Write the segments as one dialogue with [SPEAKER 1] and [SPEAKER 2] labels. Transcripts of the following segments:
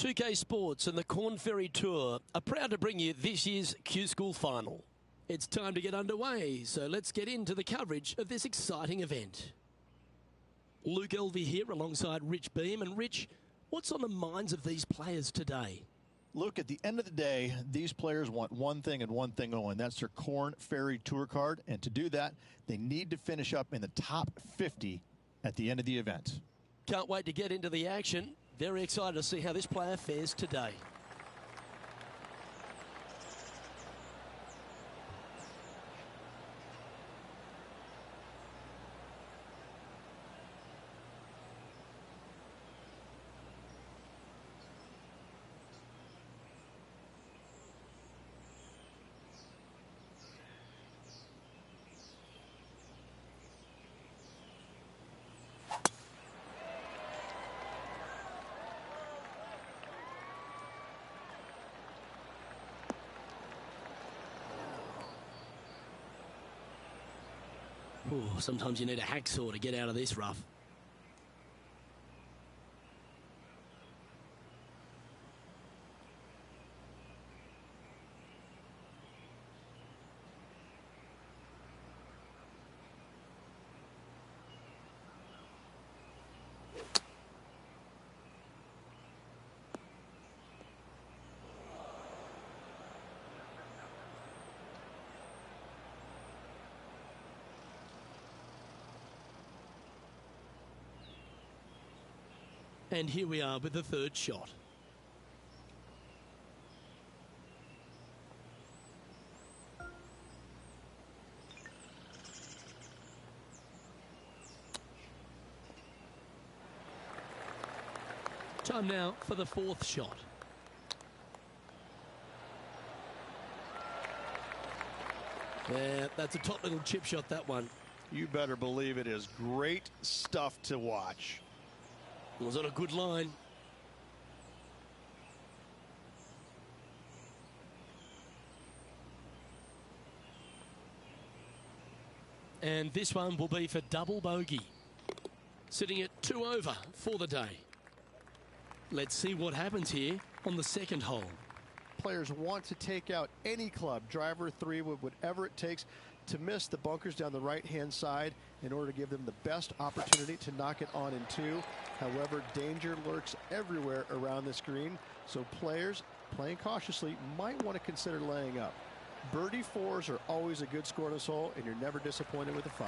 [SPEAKER 1] 2K Sports and the Corn Ferry Tour are proud to bring you this year's Q School Final. It's time to get underway, so let's get into the coverage of this exciting event. Luke Elvey here alongside Rich Beam. And Rich, what's on the minds of these players today?
[SPEAKER 2] Luke, at the end of the day, these players want one thing and one thing only. That's their Corn Ferry Tour card. And to do that, they need to finish up in the top 50 at the end of the event.
[SPEAKER 1] Can't wait to get into the action. Very excited to see how this player fares today. Ooh, sometimes you need a hacksaw to get out of this rough. And here we are with the third shot. Time now for the fourth shot. Yeah, that's a top little chip shot, that one.
[SPEAKER 3] You better believe it is great stuff to watch.
[SPEAKER 1] Was on a good line. And this one will be for double bogey. Sitting at 2 over for the day. Let's see what happens here on the second hole.
[SPEAKER 3] Players want to take out any club, driver, three, wood, whatever it takes, to miss the bunkers down the right-hand side in order to give them the best opportunity to knock it on in two. However, danger lurks everywhere around this green, so players playing cautiously might want to consider laying up. Birdie fours are always a good score on this hole, and you're never disappointed with a 5.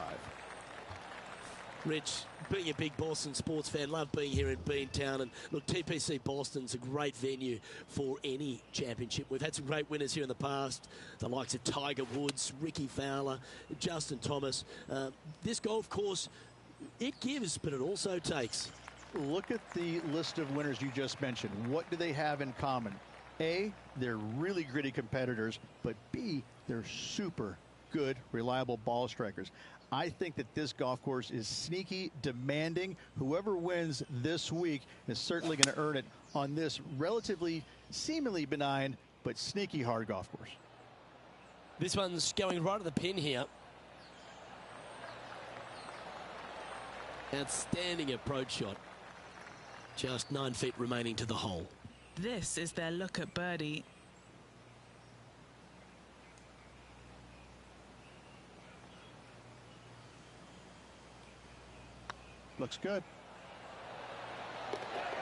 [SPEAKER 1] Rich, being a big Boston sports fan, love being here in Beantown. And look, TPC Boston's a great venue for any championship. We've had some great winners here in the past, the likes of Tiger Woods, Ricky Fowler, Justin Thomas. This golf course, it gives, but it also takes.
[SPEAKER 2] Look at the list of winners you just mentioned. What do they have in common? A, they're really gritty competitors, but B, they're super good, reliable ball strikers. I think that this golf course is sneaky, demanding. Whoever wins this week is certainly going to earn it on this relatively, seemingly benign, but sneaky hard golf course.
[SPEAKER 1] This one's going right at the pin here. Outstanding approach shot. Just 9 feet remaining to the hole.
[SPEAKER 4] This is their look at birdie.
[SPEAKER 2] Looks good.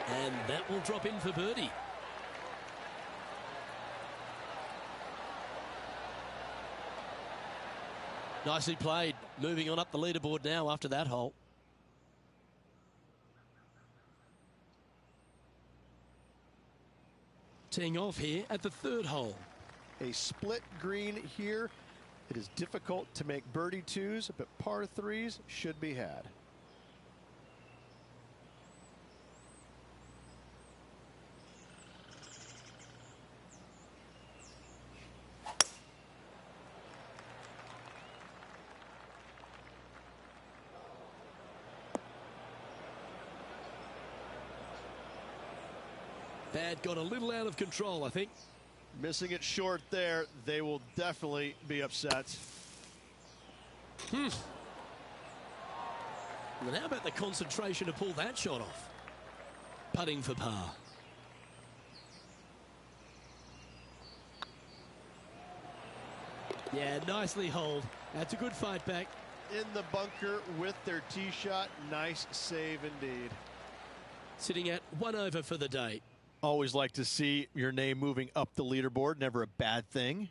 [SPEAKER 1] And that will drop in for birdie. Nicely played. Moving on up the leaderboard now after that hole. Teeing off here at the third hole.
[SPEAKER 3] A split green here. It is difficult to make birdie twos, but par threes should be had.
[SPEAKER 1] That got a little out of control, I think.
[SPEAKER 3] Missing it short there, they will definitely be upset.
[SPEAKER 1] And how about the concentration to pull that shot off? Putting for par. Yeah, nicely holed. That's a good fight back.
[SPEAKER 3] In the bunker with their tee shot. Nice save indeed.
[SPEAKER 1] Sitting at 1 over for the day.
[SPEAKER 2] Always like to see your name moving up the leaderboard. Never a bad thing.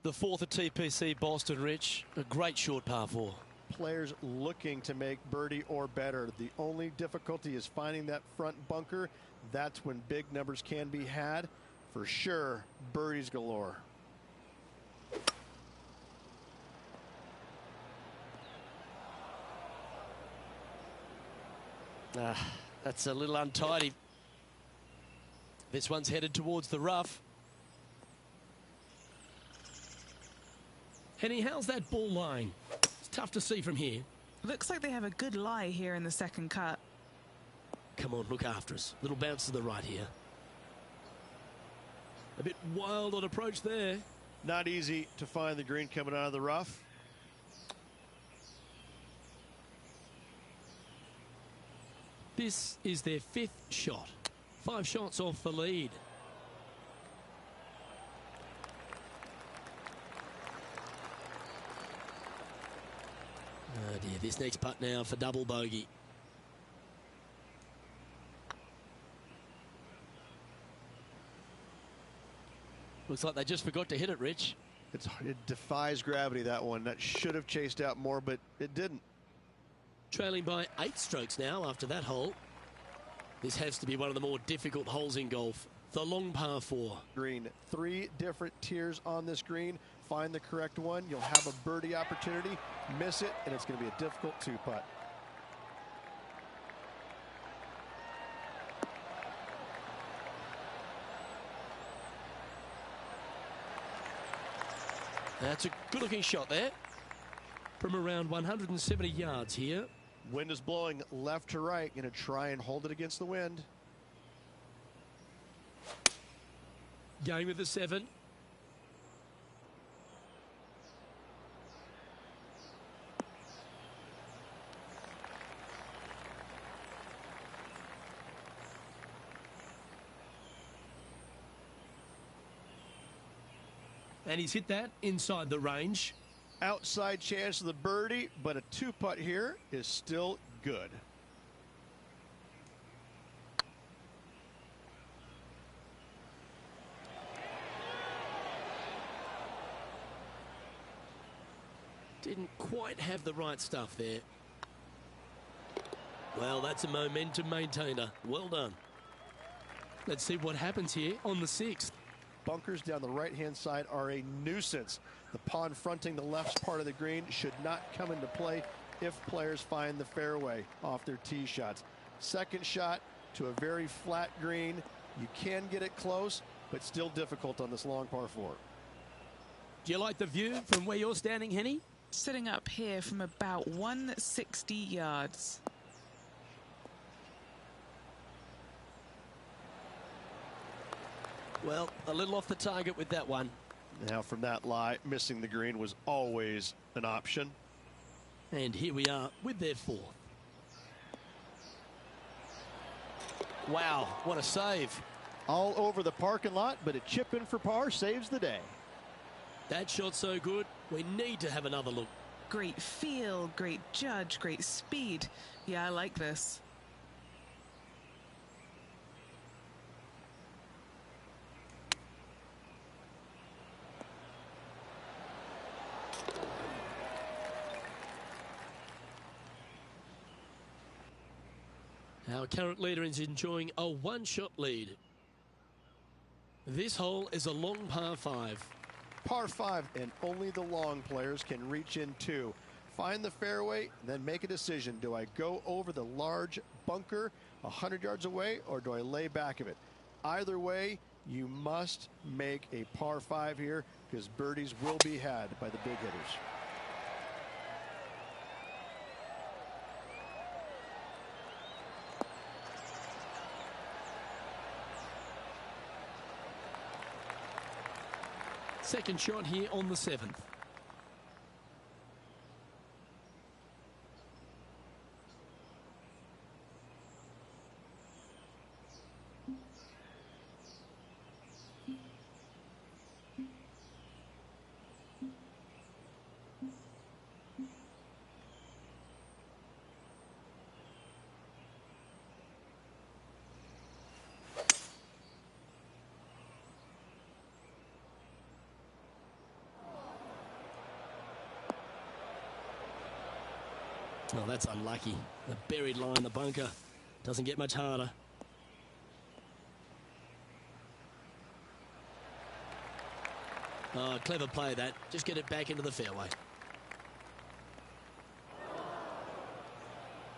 [SPEAKER 1] The fourth at TPC Boston, Rich. A great short par 4.
[SPEAKER 3] Players looking to make birdie or better. The only difficulty is finding that front bunker. That's when big numbers can be had. For sure, birdies galore.
[SPEAKER 1] That's a little untidy. This one's headed towards the rough. Henny, how's that ball lying? It's tough to see from here.
[SPEAKER 4] Looks like they have a good lie here in the second cut.
[SPEAKER 1] Come on, look after us. Little bounce to the right here. A bit wild on approach there.
[SPEAKER 3] Not easy to find the green coming out of the rough.
[SPEAKER 1] This is their 5th shot. 5 shots off the lead. Oh dear, this next putt now for double bogey. Looks like they just forgot to hit it, Rich.
[SPEAKER 3] It defies gravity, that one. That should have chased out more, but it didn't.
[SPEAKER 1] Trailing by 8 strokes now after that hole. This has to be one of the more difficult holes in golf. The long par 4.
[SPEAKER 3] Green. 3 different tiers on this green. Find the correct one. You'll have a birdie opportunity. Miss it, and it's going to be a difficult 2-putt.
[SPEAKER 1] That's a good-looking shot there. From around 170 yards here.
[SPEAKER 3] Wind is blowing left to right. Going to try and hold it against the wind.
[SPEAKER 1] Going with the 7. And he's hit that inside the range.
[SPEAKER 3] Outside chance of the birdie, but a 2-putt here is still good.
[SPEAKER 1] Didn't quite have the right stuff there. Well, that's a momentum maintainer. Well done. Let's see what happens here on the 6th.
[SPEAKER 3] Bunkers down the right-hand side are a nuisance. The pond fronting the left part of the green should not come into play if players find the fairway off their tee shots. Second shot to a very flat green. You can get it close, but still difficult on this long par 4.
[SPEAKER 1] Do you like the view from where you're standing, Henny?
[SPEAKER 4] Sitting up here from about 160 yards.
[SPEAKER 1] Well, a little off the target with that one.
[SPEAKER 3] Now from that lie, missing the green was always an option.
[SPEAKER 1] And here we are with their 4th. Wow, what a save.
[SPEAKER 2] All over the parking lot, but a chip in for par saves the day.
[SPEAKER 1] That shot's so good, we need to have another look.
[SPEAKER 4] Great feel, great judge, great speed. Yeah, I like this.
[SPEAKER 1] Our current leader is enjoying a 1-shot lead. This hole is a long par 5.
[SPEAKER 3] Par 5, and only the long players can reach in 2. Find the fairway, then make a decision. Do I go over the large bunker 100 yards away, or do I lay back of it? Either way, you must make a par 5 here, because birdies will be had by the big hitters.
[SPEAKER 1] Second shot here on the 7th. Well, that's unlucky. The buried line, the bunker, doesn't get much harder. Oh, clever play that. Just get it back into the fairway.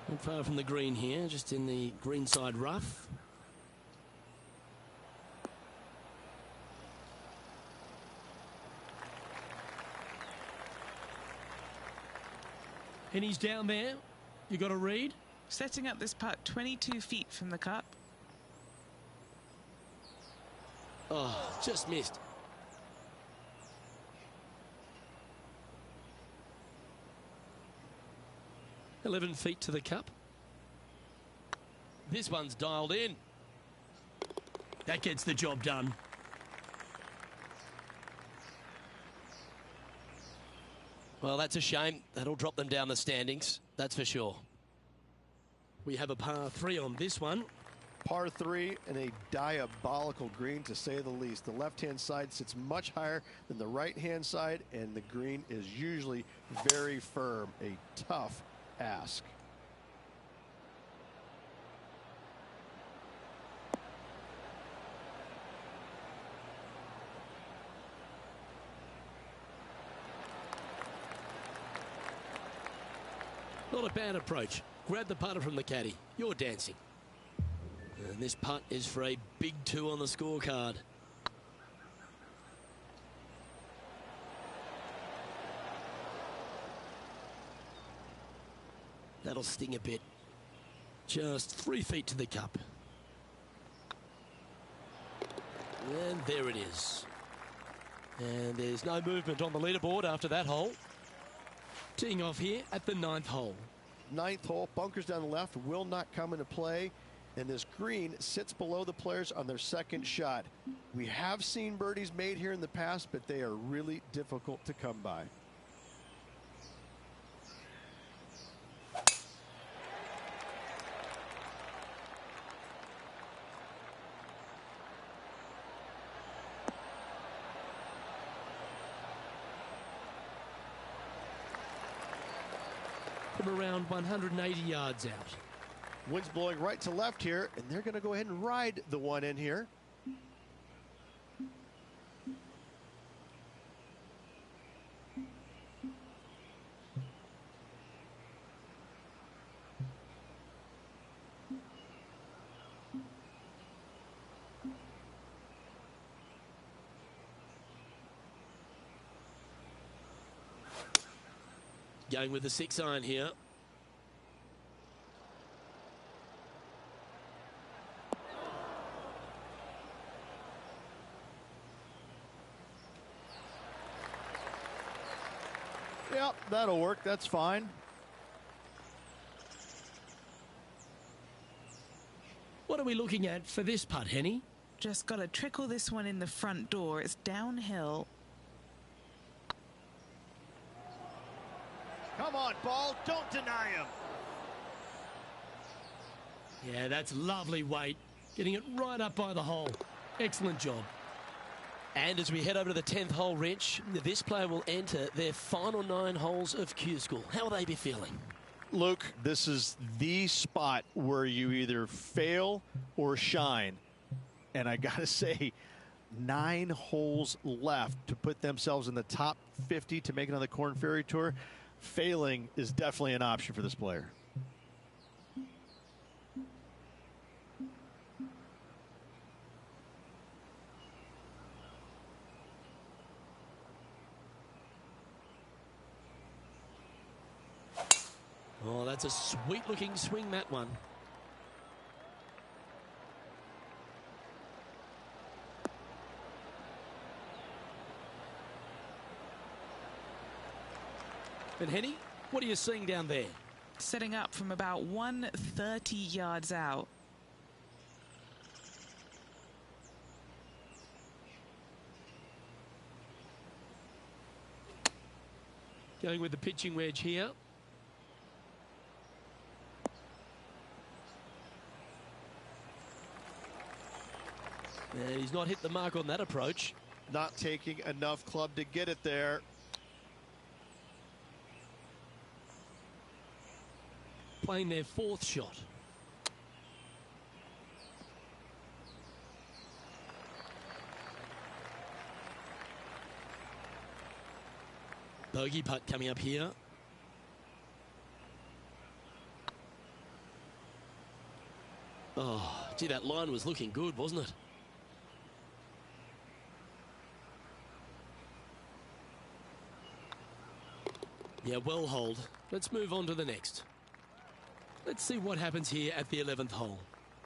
[SPEAKER 1] Not far from the green here, just in the greenside rough. And he's down there. You got to read.
[SPEAKER 4] Setting up this putt 22 feet from the cup.
[SPEAKER 1] Oh, just missed. "11 feet to the cup." This one's dialed in. That gets the job done. Well, that's a shame. That'll drop them down the standings, that's for sure. We have a par 3 on this one.
[SPEAKER 3] Par 3 and a diabolical green, to say the least. The left-hand side sits much higher than the right-hand side, and the green is usually very firm. A tough ask.
[SPEAKER 1] Not a bad approach. Grab the putter from the caddy. You're dancing. And this putt is for a big 2 on the scorecard. That'll sting a bit. Just 3 feet to the cup. And there it is. And there's no movement on the leaderboard after that hole. Teeing off here at the 9th hole.
[SPEAKER 3] 9th hole, bunkers down the left will not come into play, and this green sits below the players on their second shot. We have seen birdies made here in the past, but they are really difficult to come by.
[SPEAKER 1] From around 180 yards out.
[SPEAKER 3] Wind's blowing right to left here, and they're going to go ahead and ride the one in here.
[SPEAKER 1] Going with the 6 iron here.
[SPEAKER 2] Yep, that'll work. That's fine.
[SPEAKER 1] What are we looking at for this putt, Henny?
[SPEAKER 4] Just got to trickle this one in the front door. It's downhill.
[SPEAKER 2] Come on, ball. Don't deny him.
[SPEAKER 1] Yeah, that's lovely weight. Getting it right up by the hole. Excellent job. And as we head over to the 10th hole, Rich, this player will enter their final 9 holes of Q School. How will they be feeling?
[SPEAKER 2] Luke, this is the spot where you either fail or shine. And I got to say, 9 holes left to put themselves in the top 50 to make it on the Korn Ferry Tour. Failing is definitely an option for this player.
[SPEAKER 1] Oh, that's a sweet-looking swing, that one. And Henny, what are you seeing down there?
[SPEAKER 4] Setting up from about 130 yards out.
[SPEAKER 1] Going with the pitching wedge here. And he's not hit the mark on that approach.
[SPEAKER 3] Not taking enough club to get it there.
[SPEAKER 1] playing their fourth shot. Bogey putt coming up here. Oh, gee, that line was looking good, wasn't it? Yeah, well holed. Let's move on to the next. Let's see what happens here at the 11th hole.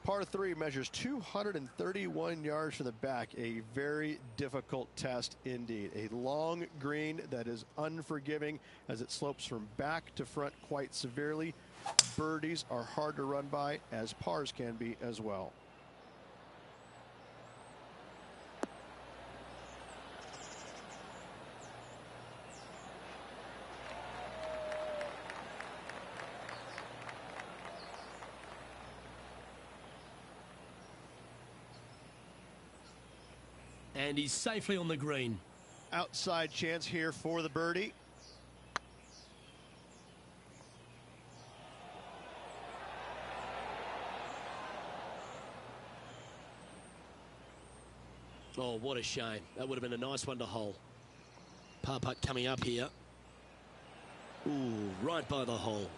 [SPEAKER 3] Par 3 measures 231 yards from the back. A very difficult test indeed. A long green that is unforgiving as it slopes from back to front quite severely. Birdies are hard to run by, as pars can be as well.
[SPEAKER 1] And he's safely on the green.
[SPEAKER 3] Outside chance here for the birdie.
[SPEAKER 1] Oh, what a shame. That would have been a nice one to hole. Par putt coming up here. Ooh, right by the hole.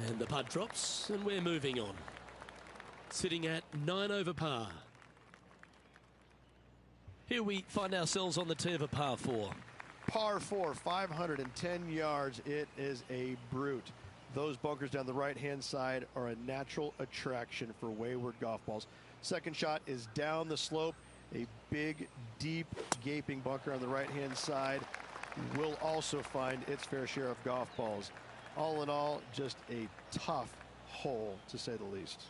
[SPEAKER 1] And the putt drops, and we're moving on. Sitting at 9 over par. Here we find ourselves on the tee of a par 4.
[SPEAKER 3] Par 4, 510 yards. It is a brute. Those bunkers down the right-hand side are a natural attraction for wayward golf balls. Second shot is down the slope. A big, deep, gaping bunker on the right-hand side will also find its fair share of golf balls. All in all, just a tough hole, to say the least.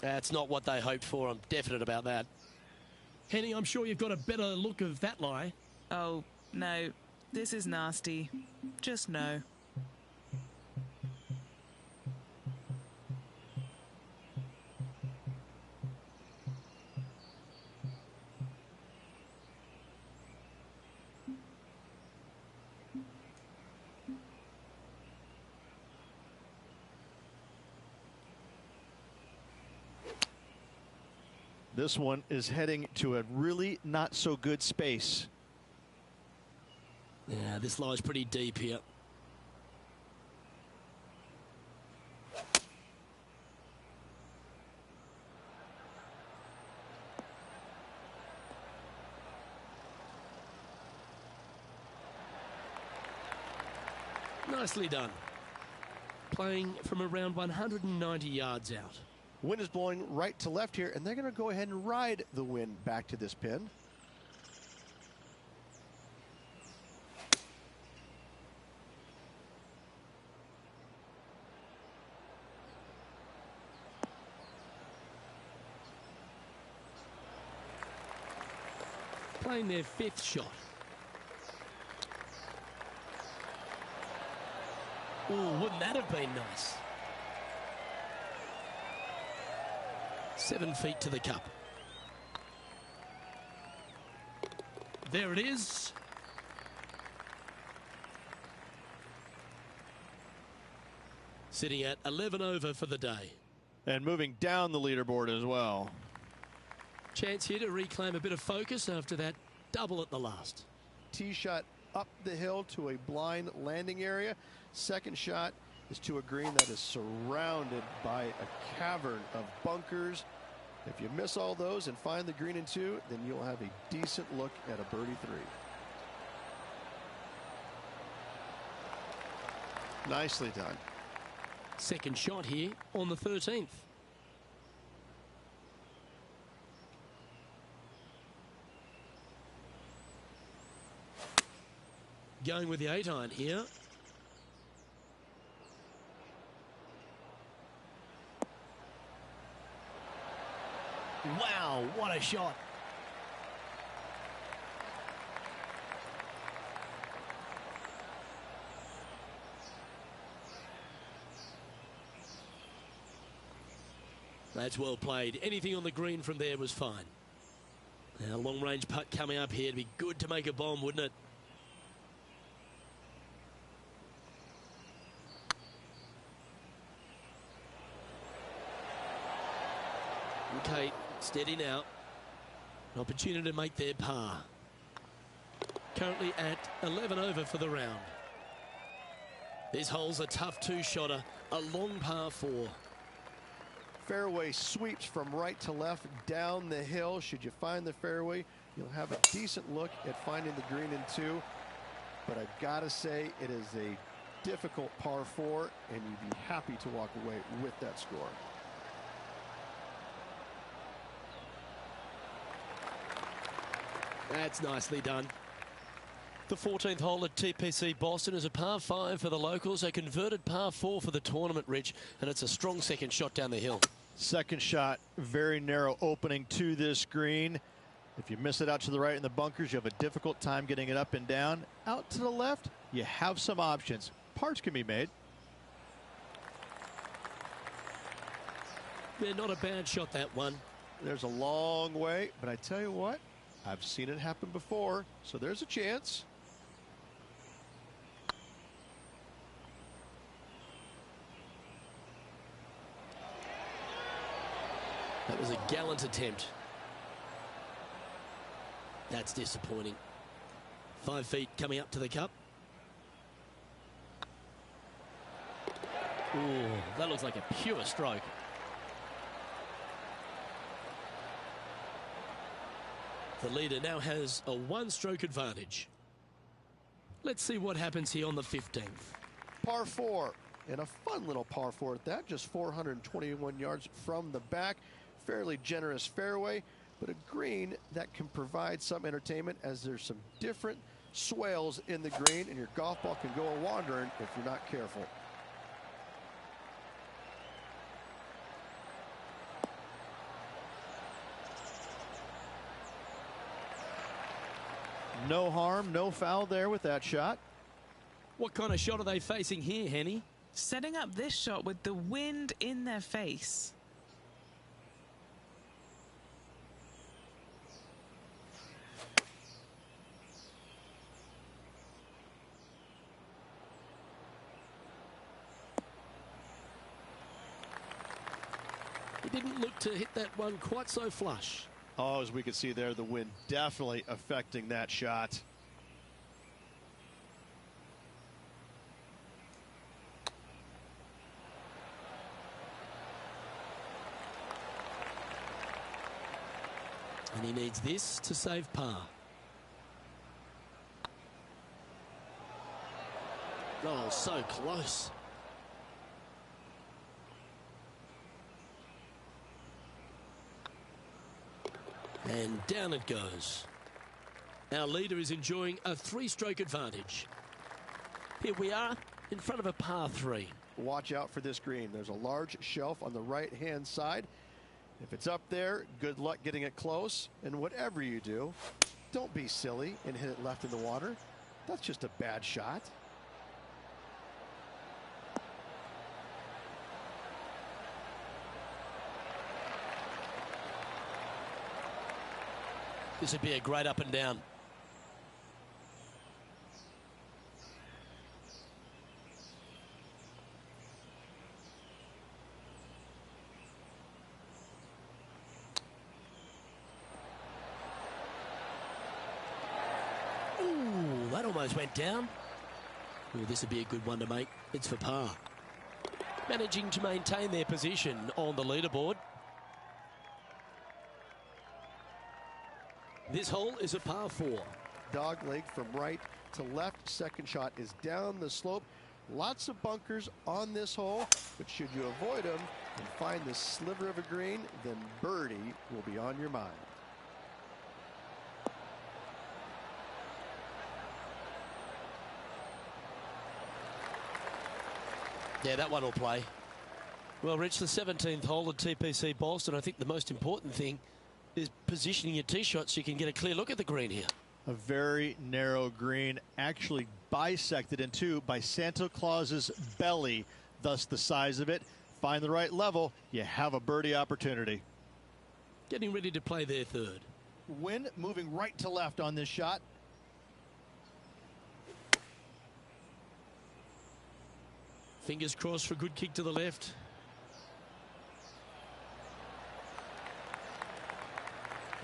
[SPEAKER 1] That's not what they hoped for. I'm definite about that. Henny, I'm sure you've got a better look of that lie.
[SPEAKER 4] Oh, no. This is nasty. Just no.
[SPEAKER 2] This one is heading to a really not so good space.
[SPEAKER 1] Yeah, this lie's pretty deep here. Nicely done. Playing from around 190 yards out.
[SPEAKER 3] Wind is blowing right to left here, and they're going to go ahead and ride the wind back to this pin.
[SPEAKER 1] Playing their fifth shot. Oh, wouldn't that have been nice? 7 feet to the cup. There it is. Sitting at 11 over for the day.
[SPEAKER 2] And moving down the leaderboard as well.
[SPEAKER 1] Chance here to reclaim a bit of focus after that double at the last.
[SPEAKER 3] Tee shot up the hill to a blind landing area. Second shot is to a green that is surrounded by a cavern of bunkers. If you miss all those and find the green in 2, then you'll have a decent look at a birdie 3. Nicely done.
[SPEAKER 1] Second shot here on the 13th. Going with the 8-iron here. Wow, what a shot. That's well played. Anything on the green from there was fine. Now, long-range putt coming up here. It'd be good to make a bomb, wouldn't it? Okay, steady now. An opportunity to make their par. Currently at 11 over for the round. This hole's a tough two-shotter, a long par 4.
[SPEAKER 3] Fairway sweeps from right to left down the hill. Should you find the fairway, you'll have a decent look at finding the green in 2. But I've got to say, it is a difficult par 4, and you'd be happy to walk away with that score.
[SPEAKER 1] That's nicely done. The 14th hole at TPC Boston is a par 5 for the locals, a converted par 4 for the tournament, Rich, and it's a strong second shot down the hill.
[SPEAKER 2] Second shot, very narrow opening to this green. If you miss it out to the right in the bunkers, you have a difficult time getting it up and down. Out to the left, you have some options. Parts can be made.
[SPEAKER 1] Yeah, not a bad shot, that one.
[SPEAKER 3] There's a long way, but I tell you what, I've seen it happen before, so there's a chance.
[SPEAKER 1] That was a gallant attempt. That's disappointing. 5 feet coming up to the cup. Ooh, that looks like a pure stroke. The leader now has a 1-stroke advantage. Let's see what happens here on the 15th.
[SPEAKER 3] Par 4, and a fun little par 4 at that, just 421 yards from the back. Fairly generous fairway, but a green that can provide some entertainment as there's some different swales in the green, and your golf ball can go a-wandering if you're not careful.
[SPEAKER 2] No harm, no foul there with that shot.
[SPEAKER 1] What kind of shot are they facing here, Henny?
[SPEAKER 4] Setting up this shot with the wind in their face.
[SPEAKER 1] He didn't look to hit that one quite so flush.
[SPEAKER 3] Oh, as we can see there, the wind definitely affecting that shot.
[SPEAKER 1] And he needs this to save par. Oh, so close. And down it goes. Our leader is enjoying a 3-stroke advantage. Here we are in front of a par 3.
[SPEAKER 3] Watch out for this green. There's a large shelf on the right-hand side. If it's up there, good luck getting it close. And whatever you do, don't be silly and hit it left in the water. That's just a bad shot.
[SPEAKER 1] This would be a great up and down. Ooh, that almost went down. Ooh, this would be a good one to make. It's for par. Managing to maintain their position on the leaderboard. This hole is a par 4.
[SPEAKER 3] Dog leg from right to left. Second shot is down the slope. Lots of bunkers on this hole, but should you avoid them and find this sliver of a green, then birdie will be on your mind.
[SPEAKER 1] Yeah, that one will play. Well, Rich, the 17th hole at TPC Boston, I think the most important thing is positioning your tee shot so you can get a clear look at the green here.
[SPEAKER 2] A very narrow green, actually bisected in two by Santa Claus's belly, thus the size of it. find the right level, you have a birdie opportunity.
[SPEAKER 1] Getting ready to play their third.
[SPEAKER 2] Wynn moving right to left on this shot.
[SPEAKER 1] Fingers crossed for a good kick to the left.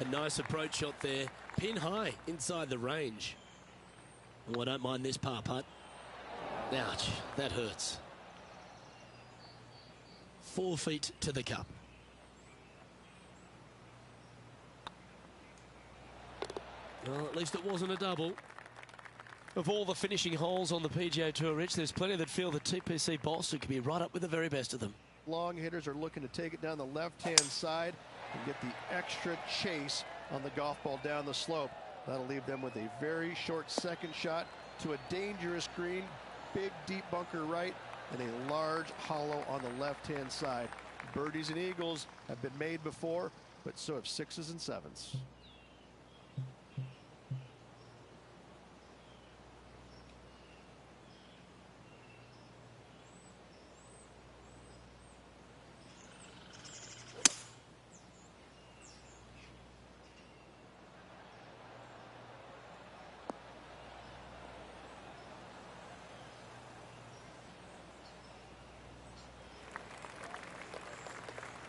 [SPEAKER 1] A nice approach shot there. Pin high inside the range. Oh, I don't mind this par putt. Ouch, that hurts. 4 feet to the cup. Well, at least it wasn't a double. Of all the finishing holes on the PGA Tour, Rich, there's plenty that feel that TPC Boston could be right up with the very best of them.
[SPEAKER 3] Long hitters are looking to take it down the left-hand side and get the extra chase on the golf ball down the slope. That'll leave them with a very short second shot to a dangerous green, big deep bunker right, and a large hollow on the left-hand side. Birdies and eagles have been made before, but so have 6s and 7s.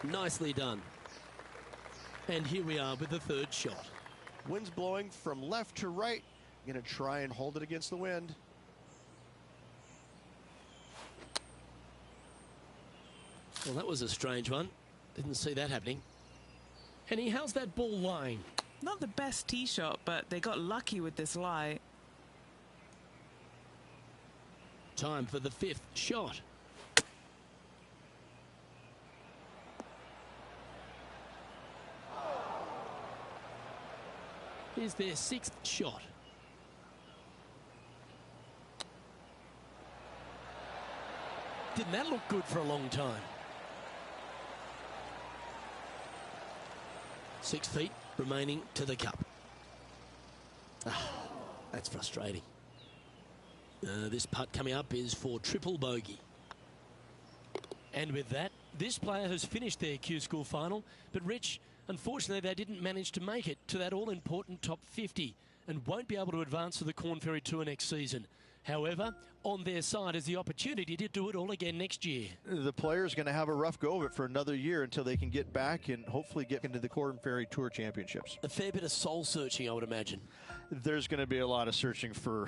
[SPEAKER 1] Nicely done. And here we are with the third shot.
[SPEAKER 3] Wind's blowing from left to right. Going to try and hold it against the wind.
[SPEAKER 1] Well, that was a strange one. Didn't see that happening. Henny, how's that ball lying?
[SPEAKER 4] Not the best tee shot, but they got lucky with this lie.
[SPEAKER 1] Time for the 5th shot. Here's their 6th shot. Didn't that look good for a long time? 6 feet remaining to the cup. That's frustrating. This putt coming up is for triple bogey. And with that, this player has finished their Q School final, but Rich, unfortunately, they didn't manage to make it to that all-important top 50 and won't be able to advance to the Corn Ferry Tour next season. However, on their side is the opportunity to do it all again next year.
[SPEAKER 2] The player's going to have a rough go of it for another year until they can get back and hopefully get into the Corn Ferry Tour Championships.
[SPEAKER 1] A fair bit of soul searching, I would imagine.
[SPEAKER 2] There's going to be a lot of searching for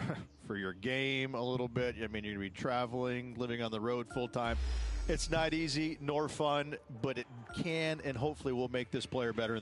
[SPEAKER 2] your game a little bit. I mean, you're going to be traveling, living on the road full time. It's not easy nor fun, but it can and hopefully will make this player better.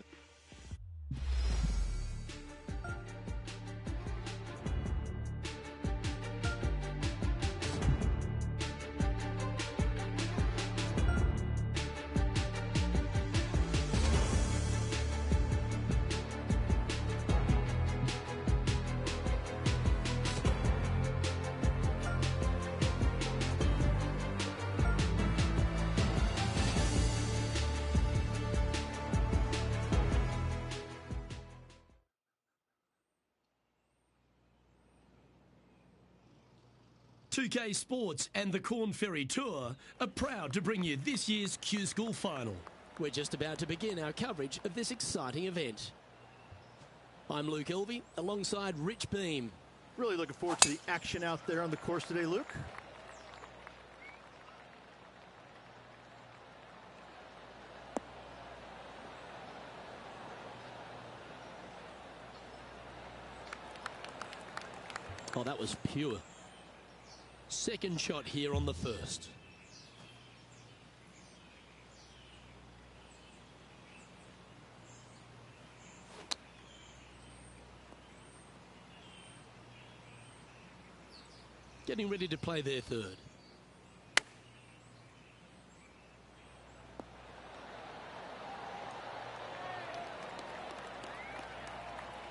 [SPEAKER 1] .2K Sports and the Corn Ferry Tour are proud to bring you this year's Q School Final. We're just about to begin our coverage of this exciting event. I'm Luke Elvey, alongside Rich Beam.
[SPEAKER 2] Really looking forward to the action out there on the course today, Luke.
[SPEAKER 1] Oh, that was pure. Second shot here on the first. Getting ready to play their third.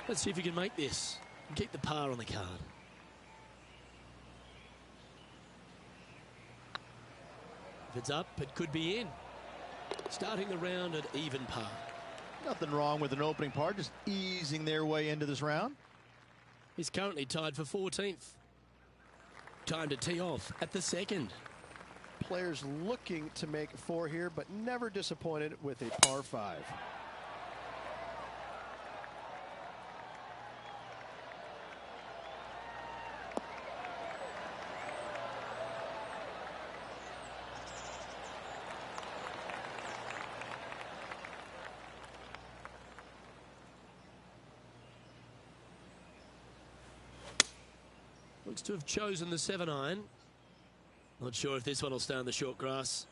[SPEAKER 1] Let's see if you can make this and keep the par on the card. If it's up, it could be in. Starting the round at even par.
[SPEAKER 2] Nothing wrong with an opening par, just easing their way into this round.
[SPEAKER 1] He's currently tied for 14th. Time to tee off at the second.
[SPEAKER 3] Players looking to make 4 here, but never disappointed with a par 5.
[SPEAKER 1] Looks to have chosen the 7-iron. Not sure if this one will stay on the short grass.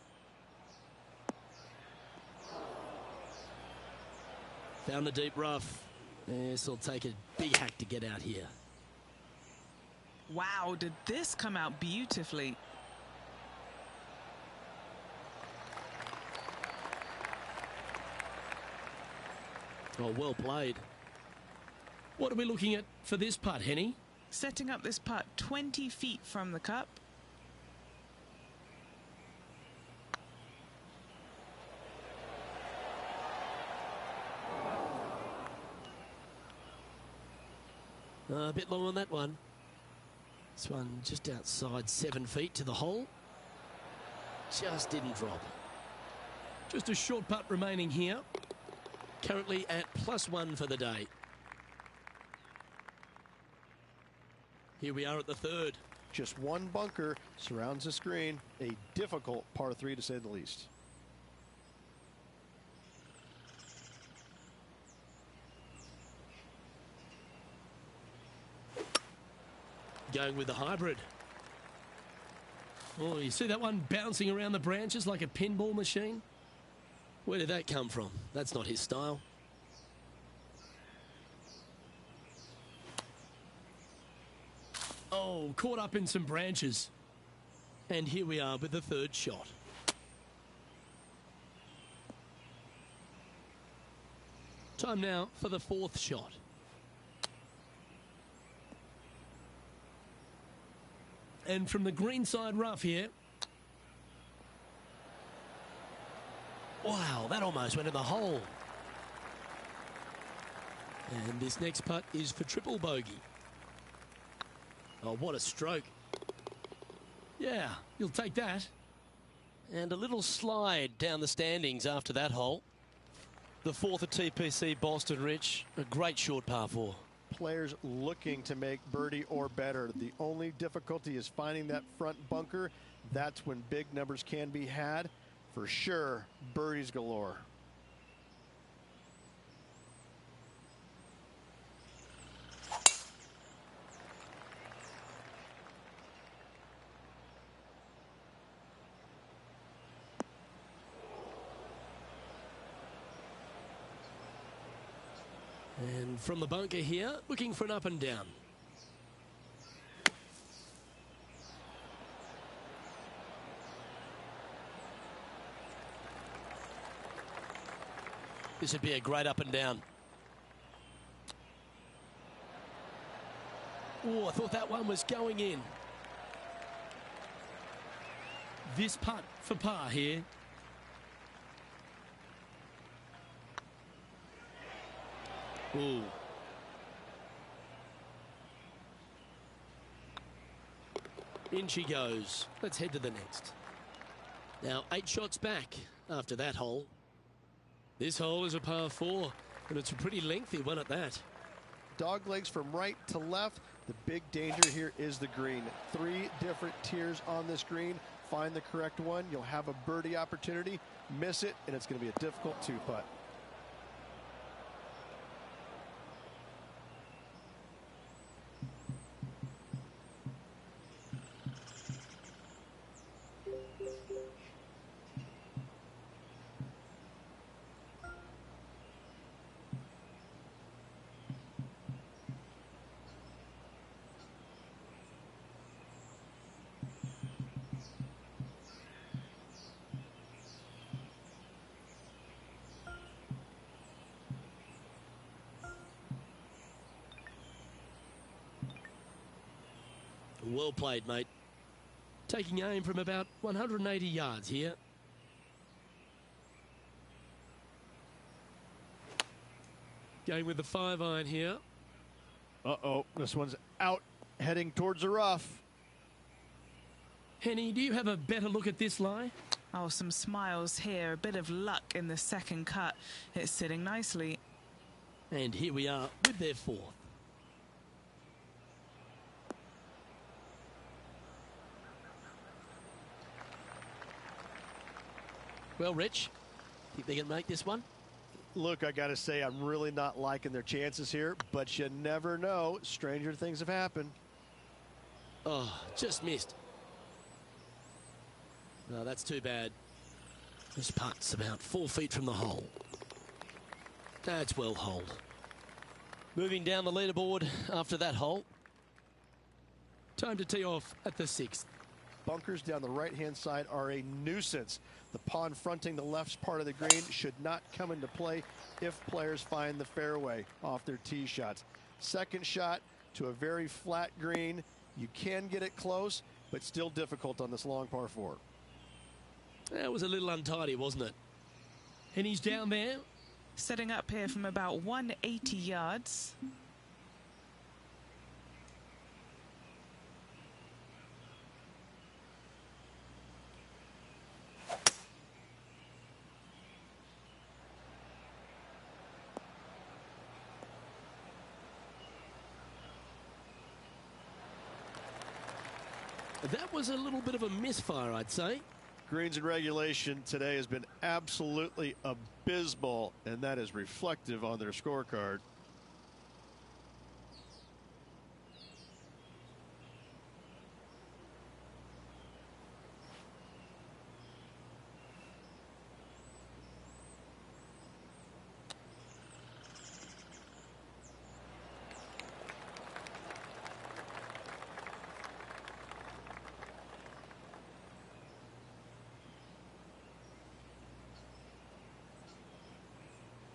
[SPEAKER 1] Found the deep rough. This will take a big hack to get out here.
[SPEAKER 4] Wow, did this come out beautifully?
[SPEAKER 1] Oh, well played. What are we looking at for this putt, Henny?
[SPEAKER 4] Setting up this putt 20 feet from the cup.
[SPEAKER 1] A bit long on that one. This one just outside 7 feet to the hole. Just didn't drop. Just a short putt remaining here. Currently at +1 for the day. Here we are at the 3rd.
[SPEAKER 3] Just one bunker surrounds the screen. A difficult par 3 to say the least.
[SPEAKER 1] Going with the hybrid. Oh, you see that one bouncing around the branches like a pinball machine? Where did that come from? That's not his style. Oh, caught up in some branches. And here we are with the 3rd shot. Time now for the 4th shot. And from the greenside rough here. Wow, that almost went in the hole. And this next putt is for triple bogey. Oh, what a stroke. Yeah, you'll take that. And a little slide down the standings after that hole. The 4th at TPC Boston, Rich. A great short par 4.
[SPEAKER 3] Players looking to make birdie or better. The only difficulty is finding that front bunker. That's when big numbers can be had. For sure, birdies galore.
[SPEAKER 1] And from the bunker here, looking for an up and down. This would be a great up and down. Oh, I thought that one was going in. This putt for par here. Ooh. In she goes. Let's head to the next. Now 8 shots back after that hole. This hole is a par 4, and it's a pretty lengthy one at that.
[SPEAKER 3] Dog legs from right to left. The big danger here is the green. 3 different tiers on this green. Find the correct one. You'll have a birdie opportunity. Miss it, and it's going to be a difficult 2-putt.
[SPEAKER 1] Well played, mate. Taking aim from about 180 yards here. Going with the 5-iron here.
[SPEAKER 3] Uh-oh, this one's out, heading towards the rough.
[SPEAKER 1] Henny, do you have a better look at this lie?
[SPEAKER 4] Oh, some smiles here. A bit of luck in the second cut. It's sitting nicely.
[SPEAKER 1] And here we are with their fourth. Well, Rich, think they can make this one?
[SPEAKER 3] Look, I got to say, I'm really not liking their chances here, but you never know. Stranger things have happened.
[SPEAKER 1] Oh, just missed. No, that's too bad. This putt's about 4 feet from the hole. That's well holed. Moving down the leaderboard after that hole. Time to tee off at the 6th.
[SPEAKER 3] Bunkers down the right-hand side are a nuisance. The pond fronting the left part of the green should not come into play if players find the fairway off their tee shots. Second shot to a very flat green. You can get it close, but still difficult on this long par 4.
[SPEAKER 1] That was a little untidy, wasn't it? And he's down there.
[SPEAKER 4] Setting up here from about 180 yards.
[SPEAKER 1] That was a little bit of a misfire, I'd say.
[SPEAKER 3] Greens in regulation today has been absolutely abysmal, and that is reflective on their scorecard.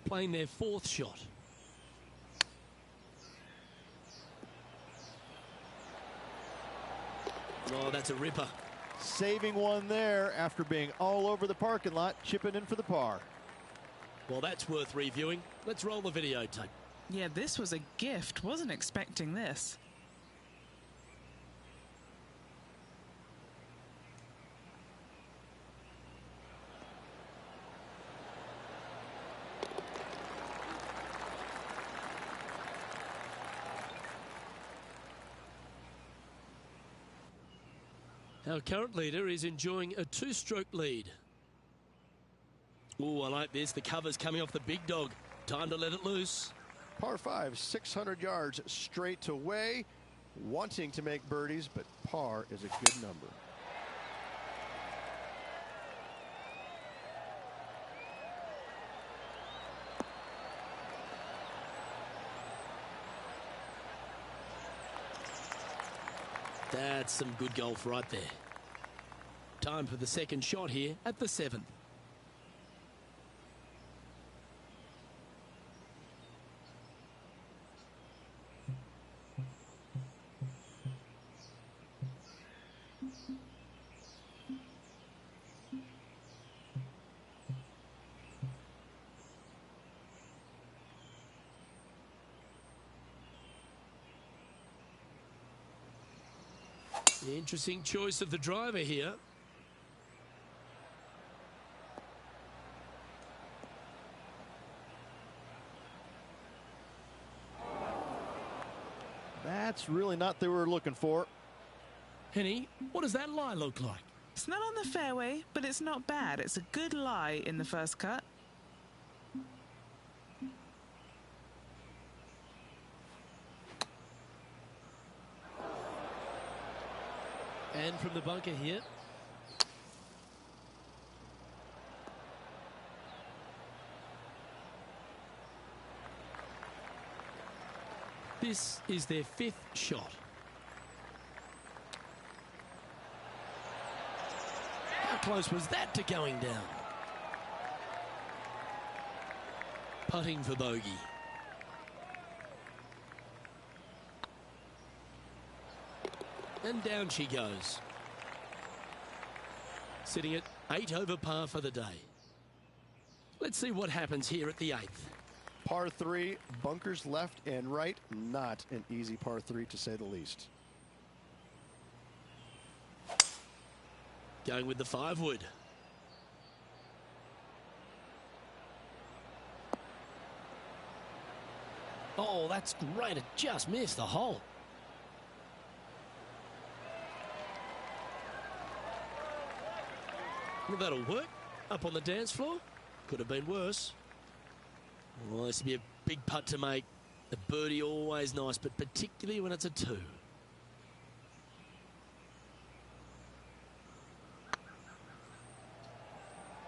[SPEAKER 1] Playing their 4th shot. Oh, that's a ripper.
[SPEAKER 2] Saving one there after being all over the parking lot, chipping in for the par.
[SPEAKER 1] Well, that's worth reviewing. Let's roll the videotape.
[SPEAKER 4] Yeah, this was a gift. Wasn't expecting this.
[SPEAKER 1] Our current leader is enjoying a 2-stroke lead. Oh, I like this. The cover's coming off the big dog. Time to let it loose.
[SPEAKER 3] Par 5, 600 yards straight away. Wanting to make birdies, but par is a good number.
[SPEAKER 1] That's some good golf right there. Time for the second shot here at the 7th. Interesting choice of the driver here.
[SPEAKER 2] That's really not what they were looking for.
[SPEAKER 1] Henny, what does that lie look like?
[SPEAKER 4] It's not on the fairway, but it's not bad. It's a good lie in the first cut.
[SPEAKER 1] And from the bunker here. This is their 5th shot. How close was that to going down? Putting for bogey. And down she goes. Sitting at 8 over par for the day. Let's see what happens here at the 8th.
[SPEAKER 3] Par 3, bunkers left and right. Not an easy par 3 to say the least.
[SPEAKER 1] Going with the 5-wood. Oh, that's great. It just missed the hole. Well, that'll work. Up on the dance floor. Could have been worse. Well, this would be a big putt to make. A birdie always nice, but particularly when it's a 2.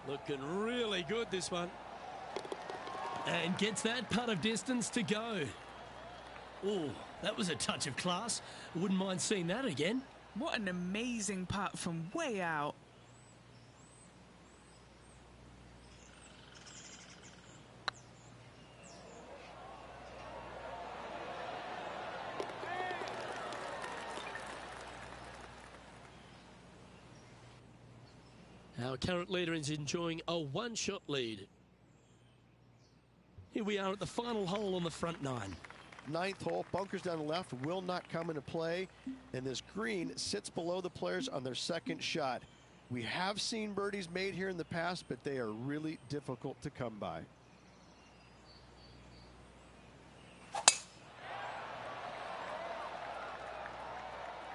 [SPEAKER 1] Looking really good, this one. And gets that putt of distance to go. Oh, that was a touch of class. Wouldn't mind seeing that again.
[SPEAKER 4] What an amazing putt from way out.
[SPEAKER 1] Our current leader is enjoying a 1-shot lead. Here we are at the final hole on the front 9.
[SPEAKER 3] 9th hole, bunkers down the left will not come into play, and this green sits below the players on their second shot. We have seen birdies made here in the past, but they are really difficult to come by.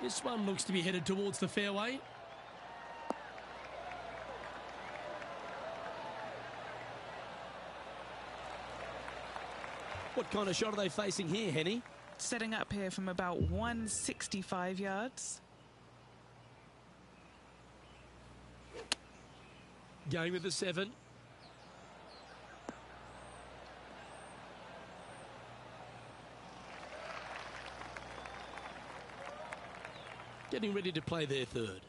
[SPEAKER 1] This one looks to be headed towards the fairway. What kind of shot are they facing here, Henny?
[SPEAKER 4] Setting up here from about 165 yards.
[SPEAKER 1] Going with the 7. Getting ready to play their 3rd.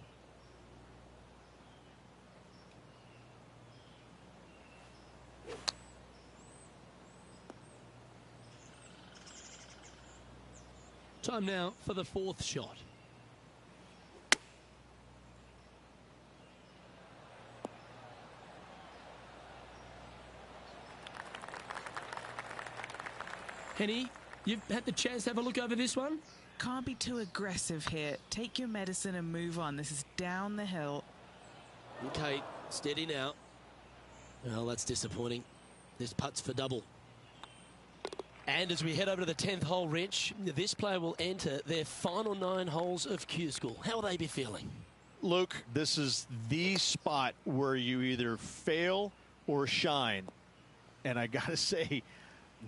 [SPEAKER 1] Time now for the 4th shot. Henny, you've had the chance to have a look over this one?
[SPEAKER 4] Can't be too aggressive here. Take your medicine and move on. This is down the hill.
[SPEAKER 1] Okay, steady now. Well, that's disappointing. This putt's for double. And as we head over to the 10th hole, Rich, this player will enter their final 9 holes of Q School. How will they be feeling?
[SPEAKER 2] Luke, this is the spot where you either fail or shine. And I got to say,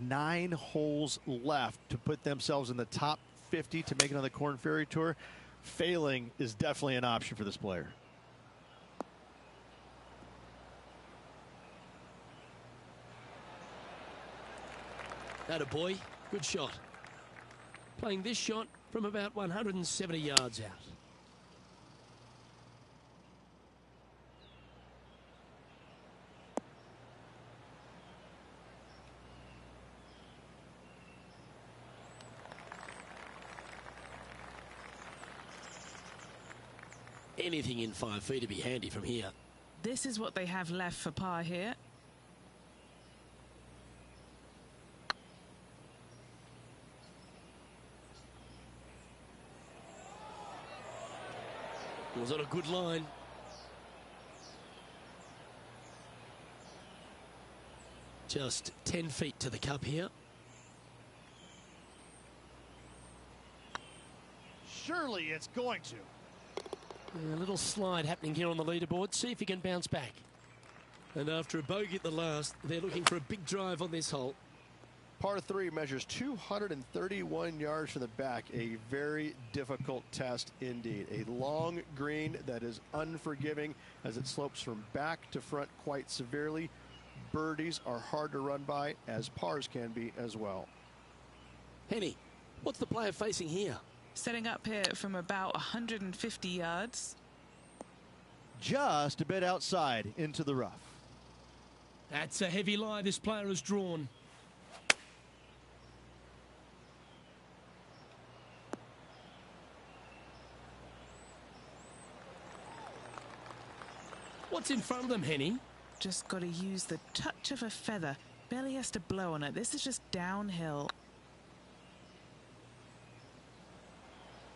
[SPEAKER 2] 9 holes left to put themselves in the top 50 to make it on the Korn Ferry Tour. Failing is definitely an option for this player.
[SPEAKER 1] Attaboy, good shot. Playing this shot from about 170 yards out. Anything in 5 feet to be handy from here.
[SPEAKER 4] This is what they have left for par here.
[SPEAKER 1] Was on a good line. Just 10 feet to the cup here.
[SPEAKER 2] Surely it's going to.
[SPEAKER 1] A little slide happening here on the leaderboard. See if he can bounce back. And after a bogey at the last, they're looking for a big drive on this hole.
[SPEAKER 3] Par 3 measures 231 yards from the back. A very difficult test indeed. A long green that is unforgiving as it slopes from back to front quite severely. Birdies are hard to run by, as pars can be as well.
[SPEAKER 1] Henny, what's the player facing here?
[SPEAKER 4] Setting up here from about 150 yards.
[SPEAKER 2] Just a bit outside into the rough.
[SPEAKER 1] That's a heavy lie this player has drawn. What's in front of them, Henny?
[SPEAKER 4] Just got to use the touch of a feather. Barely has to blow on it. This is just downhill.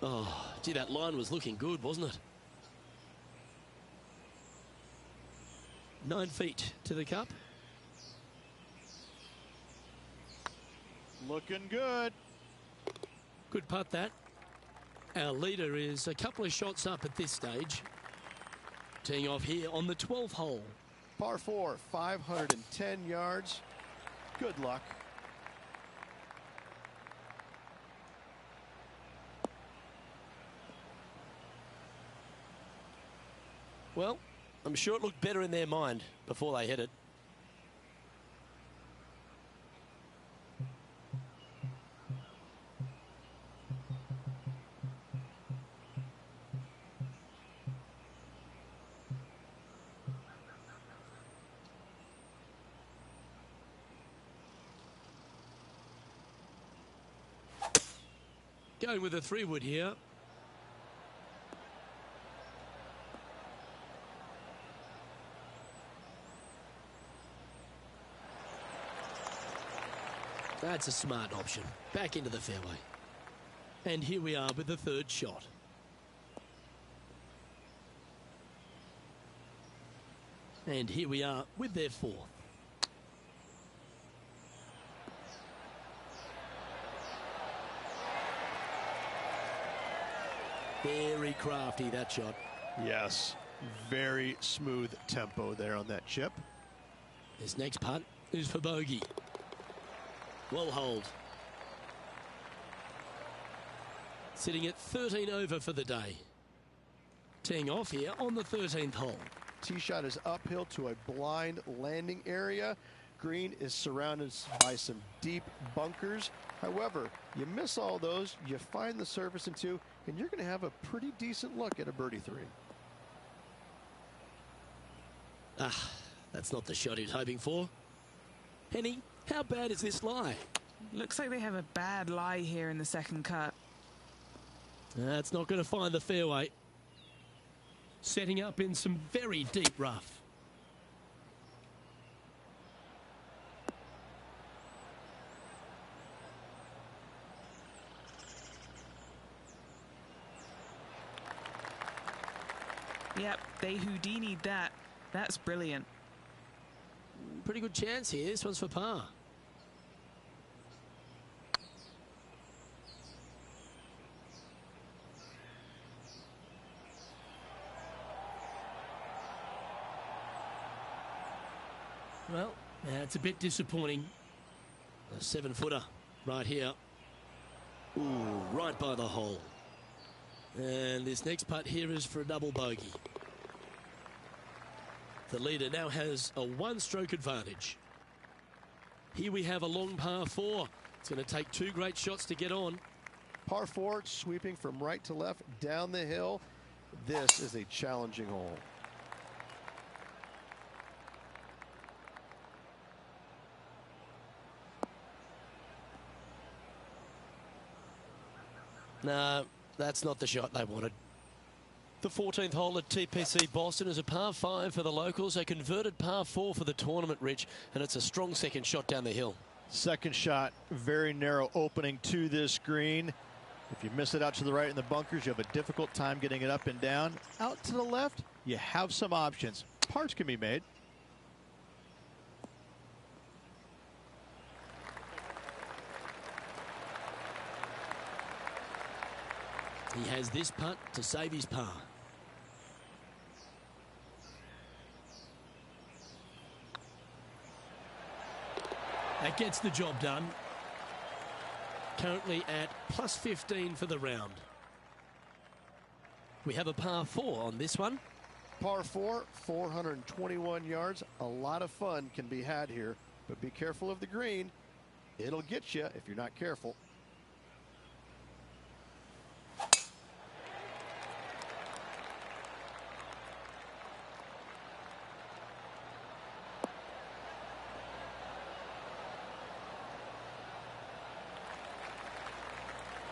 [SPEAKER 1] Oh, gee, that line was looking good, wasn't it? 9 feet to the cup.
[SPEAKER 2] Looking good.
[SPEAKER 1] Good putt that. Our leader is a couple of shots up at this stage. Teeing off here on the 12th hole.
[SPEAKER 3] Par 4, 510 yards. Good luck.
[SPEAKER 1] Well, I'm sure it looked better in their mind before they hit it. Going with a 3-wood here. That's a smart option. Back into the fairway. And here we are with the 3rd shot. And here we are with their 4th. Very crafty, that shot.
[SPEAKER 3] Yes, very smooth tempo there on that chip.
[SPEAKER 1] This next putt is for bogey. Well hold. Sitting at 13 over for the day. Teeing off here on the 13th hole.
[SPEAKER 3] Tee shot is uphill to a blind landing area. Green is surrounded by some deep bunkers. However, you miss all those, you find the surface in 2, and you're going to have a pretty decent look at a birdie 3.
[SPEAKER 1] Ah, that's not the shot he was hoping for. Henny, how bad is this lie?
[SPEAKER 4] Looks like they have a bad lie here in the second cut.
[SPEAKER 1] That's not going to find the fairway. Setting up in some very deep rough.
[SPEAKER 4] Yep, they Houdini'd that. That's brilliant.
[SPEAKER 1] Pretty good chance here. This one's for par. Well, it's a bit disappointing. A 7-footer right here. Ooh, right by the hole. And this next putt here is for a double bogey. The leader now has a 1-stroke advantage. Here we have a long par 4. It's going to take 2 great shots to get on.
[SPEAKER 3] Par 4, sweeping from right to left down the hill. This is a challenging hole.
[SPEAKER 1] No, that's not the shot they wanted. The 14th hole at TPC Boston is a par 5 for the locals, a converted par 4 for the tournament, Rich, and it's a strong second shot down the hill.
[SPEAKER 2] Second shot, very narrow opening to this green. If you miss it out to the right in the bunkers, you have a difficult time getting it up and down. Out to the left, you have some options. Parts can be made.
[SPEAKER 1] He has this putt to save his par. That gets the job done. Currently at plus 15 for the round. We have a par 4 on this one.
[SPEAKER 3] Par 4, 421 yards. A lot of fun can be had here, but be careful of the green. It'll get you if you're not careful.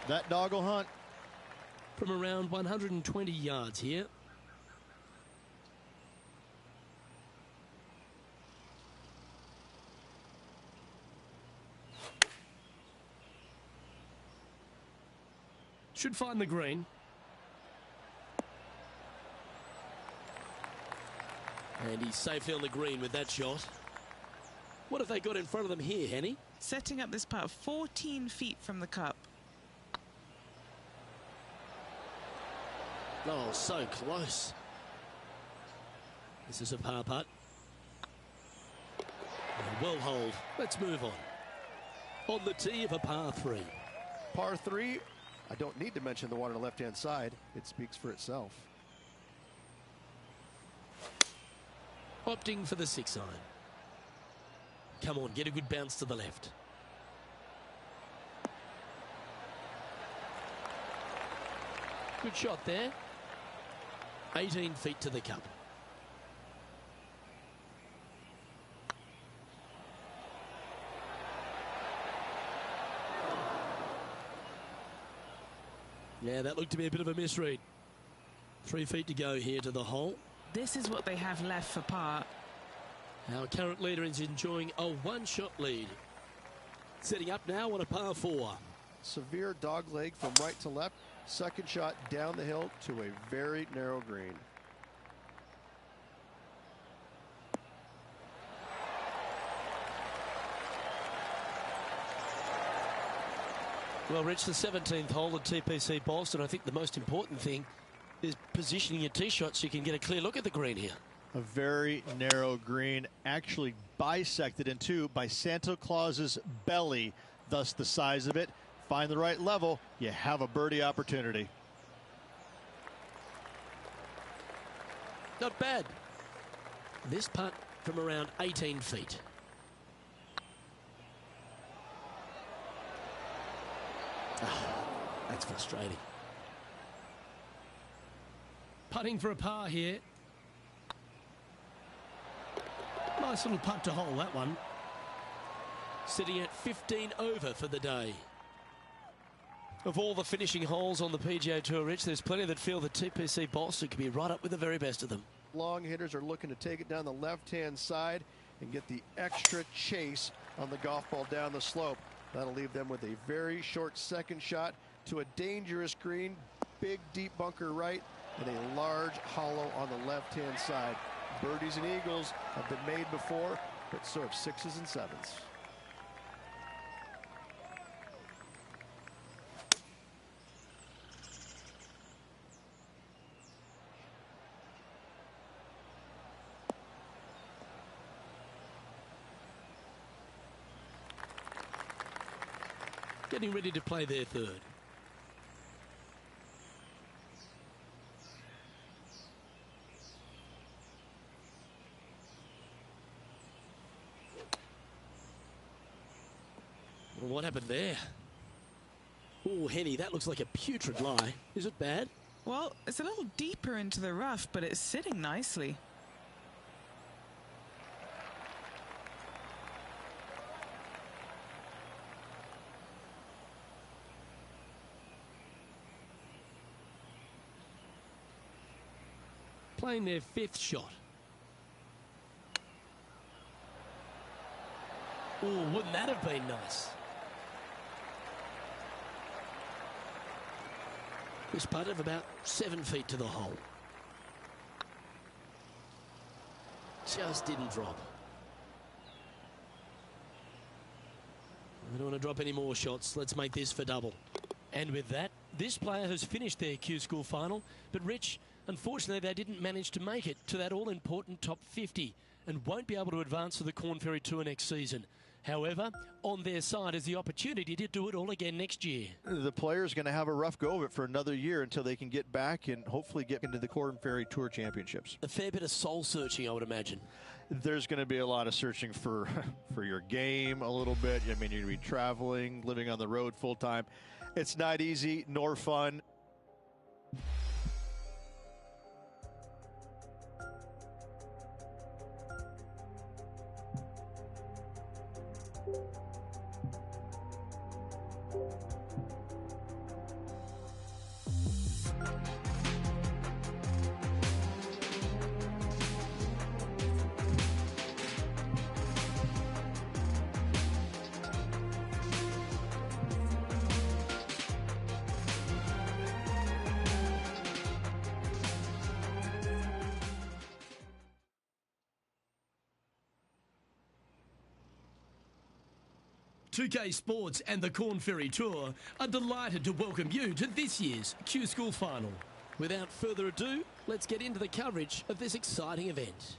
[SPEAKER 2] That dog will hunt.
[SPEAKER 1] From around 120 yards here. Should find the green. And he's safely on the green with that shot. What have they got in front of them here, Henny?
[SPEAKER 4] Setting up this putt 14 feet from the cup.
[SPEAKER 1] Oh, so close. This is a par putt. Well hold. Let's move on. On the tee of a par 3.
[SPEAKER 3] Par 3, I don't need to mention the one on the left-hand side. It speaks for itself.
[SPEAKER 1] Opting for the 6 iron. Come on, get a good bounce to the left. Good shot there. 18 feet to the cup. Yeah, that looked to be a bit of a misread. 3 feet to go here to the hole.
[SPEAKER 4] This is what they have left for par.
[SPEAKER 1] Our current leader is enjoying a one-shot lead. Setting up now on a par 4.
[SPEAKER 3] Severe dog leg from right to left. Second shot down the hill to a very narrow green.
[SPEAKER 1] Well, Rich, the 17th hole at TPC Boston. I think the most important thing is positioning your tee shot so you can get a clear look at the green here.
[SPEAKER 2] A very narrow green, actually bisected in two by Santa Claus's belly, thus the size of it. Find the right level, you have a birdie opportunity.
[SPEAKER 1] Not bad. This putt from around 18 feet. Oh, that's frustrating. Putting for a par here. Nice little putt to hole, that one. Sitting at 15 over for the day. Of all the finishing holes on the PGA Tour, Rich, there's plenty that feel that TPC Boston could be right up with the very best of them.
[SPEAKER 3] Long hitters are looking to take it down the left-hand side and get the extra chase on the golf ball down the slope. That'll leave them with a very short second shot to a dangerous green, big deep bunker right, and a large hollow on the left-hand side. Birdies and eagles have been made before, but so have 6s and 7s.
[SPEAKER 1] Getting ready to play their third. Well, what happened there? Oh, Henny, that looks like a putrid lie. Is it bad?
[SPEAKER 4] Well, it's a little deeper into the rough, but it's sitting nicely.
[SPEAKER 1] Playing their 5th shot. Oh, wouldn't that have been nice? This putt of about 7 feet to the hole. Just didn't drop. We don't want to drop any more shots. Let's make this for double. And with that, this player has finished their Q School final. But Rich, unfortunately, they didn't manage to make it to that all-important top 50 and won't be able to advance to the Korn Ferry Tour next season. However, on their side is the opportunity to do it all again next year.
[SPEAKER 2] The player's going to have a rough go of it for another year until they can get back and hopefully get into the Korn Ferry Tour Championships.
[SPEAKER 1] A fair bit of soul-searching, I would imagine.
[SPEAKER 2] There's going to be a lot of searching for your game a little bit. I mean, you're going to be traveling, living on the road full-time. It's not easy nor fun.
[SPEAKER 1] 2K Sports and the Corn Ferry Tour are delighted to welcome you to this year's Q School Final. Without further ado, let's get into the coverage of this exciting event.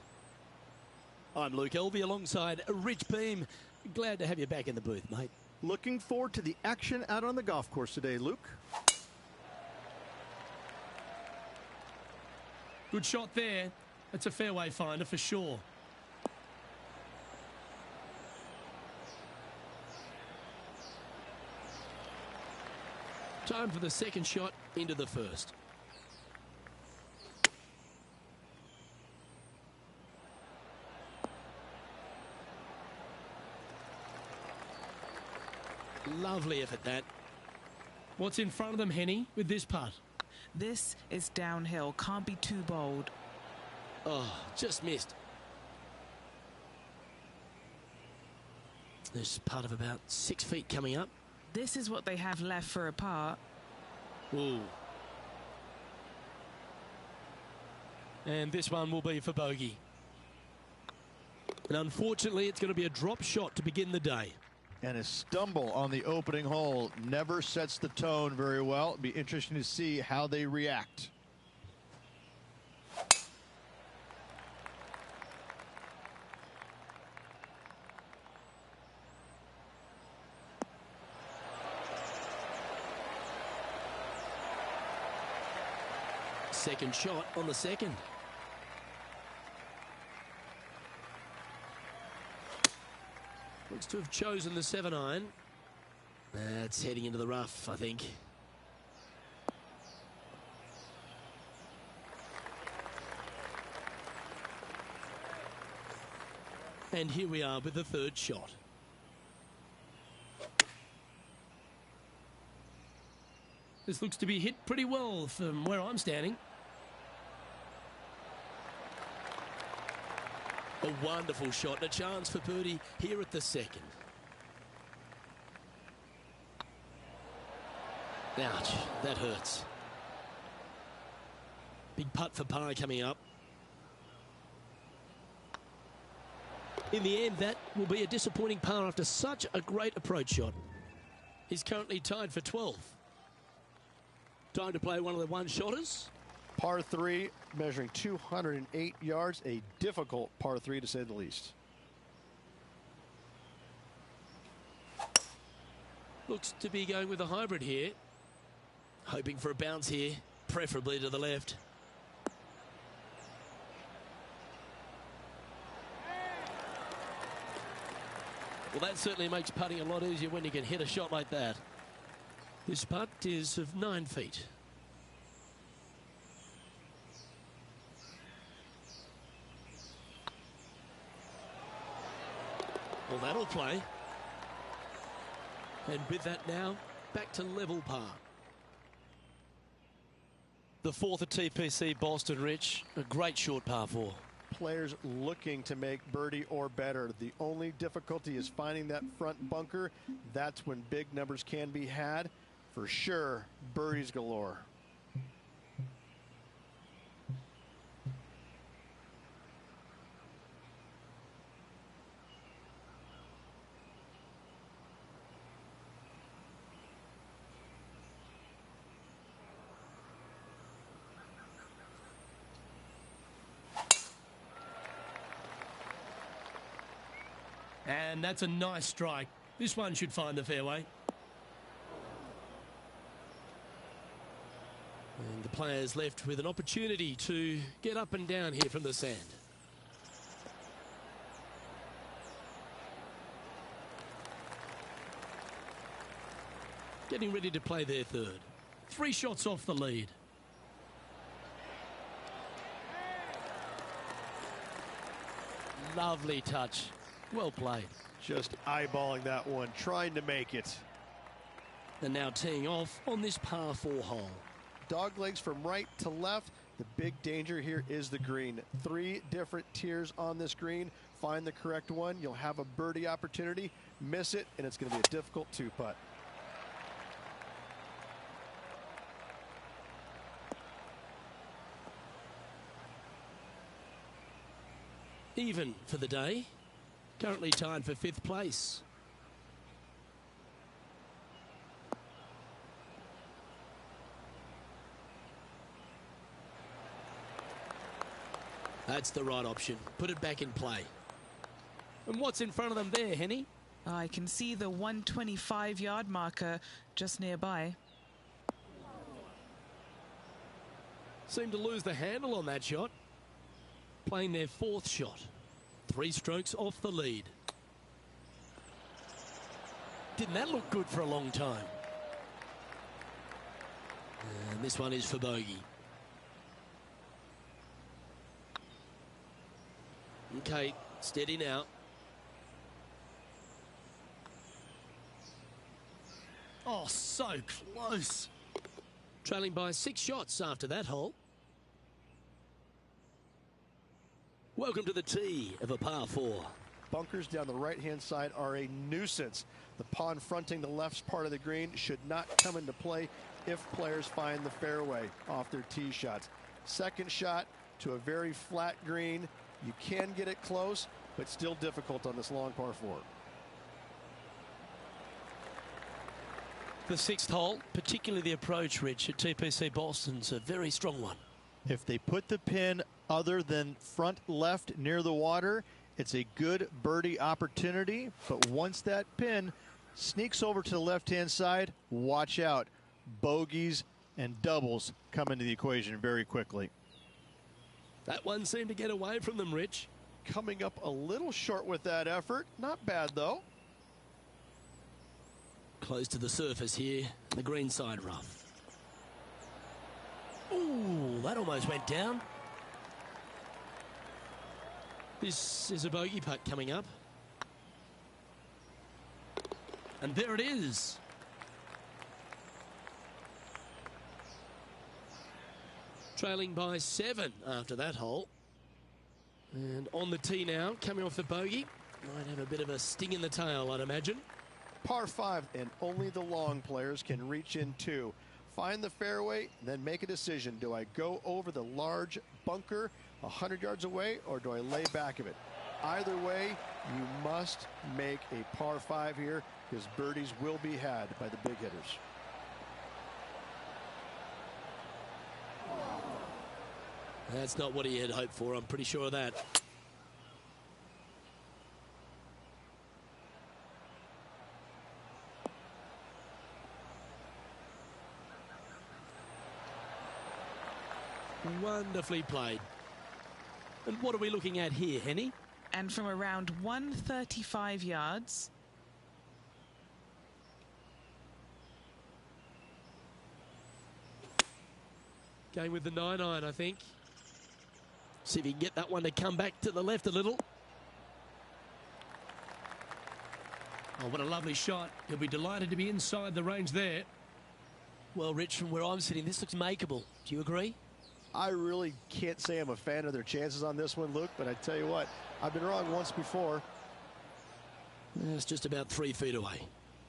[SPEAKER 1] I'm Luke Elvey alongside Rich Beam. Glad to have you back in the booth, mate.
[SPEAKER 2] Looking forward to the action out on the golf course today, Luke.
[SPEAKER 1] Good shot there. That's a fairway finder for sure. Time for the second shot into the first. Lovely effort, that. What's in front of them, Henny, with this putt?
[SPEAKER 4] This is downhill. Can't be too bold.
[SPEAKER 1] Oh, just missed. This putt of about 6 feet coming up.
[SPEAKER 4] This is what they have left for a par.
[SPEAKER 1] Ooh. And this one will be for bogey. And unfortunately, it's going to be a drop shot to begin the day.
[SPEAKER 2] And a stumble on the opening hole never sets the tone very well. It'll be interesting to see how they react.
[SPEAKER 1] Second shot on the second. Looks to have chosen the 7-iron. That's heading into the rough, I think. And here we are with the third shot. This looks to be hit pretty well from where I'm standing. A wonderful shot and a chance for birdie here at the second. Ouch, that hurts. Big putt for par coming up. In the end, that will be a disappointing par after such a great approach shot. He's currently tied for 12th. Time to play one of the one-shotters.
[SPEAKER 3] Par 3, measuring 208 yards, a difficult par 3 to say the least.
[SPEAKER 1] Looks to be going with a hybrid here. Hoping for a bounce here, preferably to the left. Well, that certainly makes putting a lot easier when you can hit a shot like that. This putt is of 9 feet. Well, that'll play. And with that now, back to level par. The fourth at TPC Boston, Rich. A great short par 4.
[SPEAKER 3] Players looking to make birdie or better. The only difficulty is finding that front bunker. That's when big numbers can be had. For sure, birdies galore.
[SPEAKER 1] And that's a nice strike. This one should find the fairway. And the players left with an opportunity to get up and down here from the sand. Getting ready to play their third. 3 shots off the lead. Lovely touch. Well played.
[SPEAKER 3] Just eyeballing that one, trying to make it.
[SPEAKER 1] And now teeing off on this par 4 hole.
[SPEAKER 3] Dog legs from right to left. The big danger here is the green. 3 different tiers on this green. Find the correct one. You'll have a birdie opportunity. Miss it, and it's going to be a difficult 2-putt.
[SPEAKER 1] Even for the day. Currently tied for 5th place. That's the right option. Put it back in play. And what's in front of them there, Henny?
[SPEAKER 4] I can see the 125-yard marker just nearby.
[SPEAKER 1] Seemed to lose the handle on that shot. Playing their fourth shot. 3 strokes off the lead. Didn't that look good for a long time? And this one is for bogey. Okay, steady now. Oh, so close. Trailing by 6 shots after that hole. Welcome to the tee of a par 4.
[SPEAKER 3] Bunkers down the right-hand side are a nuisance. The pond fronting the left part of the green should not come into play if players find the fairway off their tee shots. Second shot to a very flat green. You can get it close, but still difficult on this long par 4.
[SPEAKER 1] The 6th hole, particularly the approach, Rich, at TPC Boston's a very strong one.
[SPEAKER 2] If they put the pin other than front left near the water, it's a good birdie opportunity. But once that pin sneaks over to the left-hand side, watch out. Bogeys and doubles come into the equation very quickly.
[SPEAKER 1] That one seemed to get away from them, Rich.
[SPEAKER 3] Coming up a little short with that effort. Not bad, though.
[SPEAKER 1] Close to the surface here, the green side rough. Ooh, that almost went down. This is a bogey putt coming up. And there it is. Trailing by 7 after that hole. And on the tee now, coming off the bogey. Might have a bit of a sting in the tail, I'd imagine.
[SPEAKER 3] Par 5, and only the long players can reach in 2. Find the fairway, then make a decision. Do I go over the large bunker 100 yards away, or do I lay back of it? Either way, you must make a par 5 here, because birdies will be had by the big hitters.
[SPEAKER 1] That's not what he had hoped for, I'm pretty sure of that. Wonderfully played. And what are we looking at here, Henny?
[SPEAKER 4] And from around 135 yards.
[SPEAKER 1] Going with the 9-iron, I think. See if he can get that one to come back to the left a little. Oh, what a lovely shot. He'll be delighted to be inside the range there. Well, Rich, from where I'm sitting, this looks makeable. Do you agree?
[SPEAKER 3] I really can't say I'm a fan of their chances on this one, Luke, but I tell you what, I've been wrong once before.
[SPEAKER 1] It's just about 3 feet away.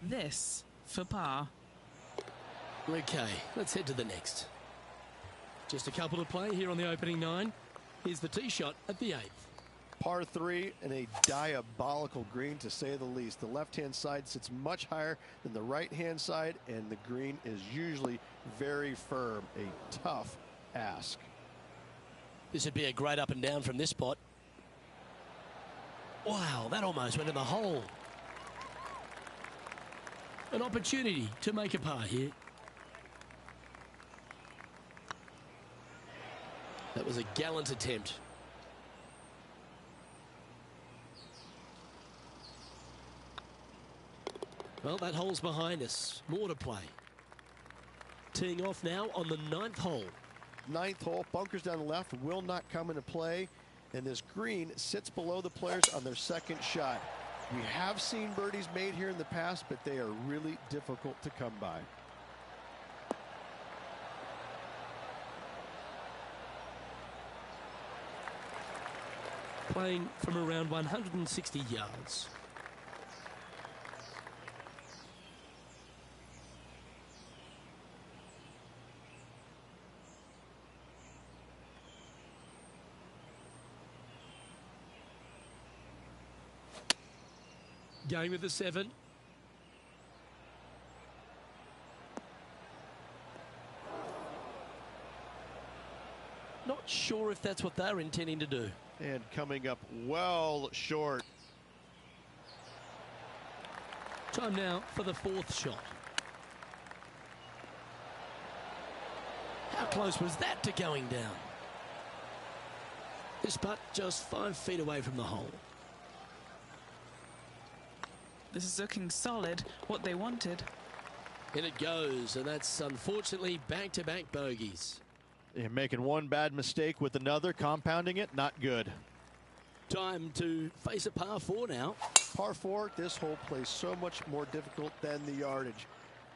[SPEAKER 4] This for par.
[SPEAKER 1] Okay, let's head to the next. Just a couple to play here on the opening 9. Here's the tee shot at the 8th.
[SPEAKER 3] Par 3 and a diabolical green, to say the least. The left-hand side sits much higher than the right-hand side, and the green is usually very firm. A tough ask.
[SPEAKER 1] This would be a great up and down from this spot. Wow, that almost went in the hole. An opportunity to make a par here. That was a gallant attempt. Well, that hole's behind us. More to play. Teeing off now on the 9th hole.
[SPEAKER 3] 9th hole, bunkers down the left will not come into play, and this green sits below the players on their second shot. We have seen birdies made here in the past, but they are really difficult to come by.
[SPEAKER 1] Playing from around 160 yards. Going with the 7. Not sure if that's what they're intending to do.
[SPEAKER 3] And coming up well short.
[SPEAKER 1] Time now for the fourth shot. How close was that to going down? This putt just 5 feet away from the hole.
[SPEAKER 4] This is looking solid, what they wanted.
[SPEAKER 1] In it goes, and that's unfortunately back-to-back bogeys.
[SPEAKER 2] And making one bad mistake with another, compounding it, not good.
[SPEAKER 1] Time to face a par 4 now.
[SPEAKER 3] Par 4, this hole plays so much more difficult than the yardage.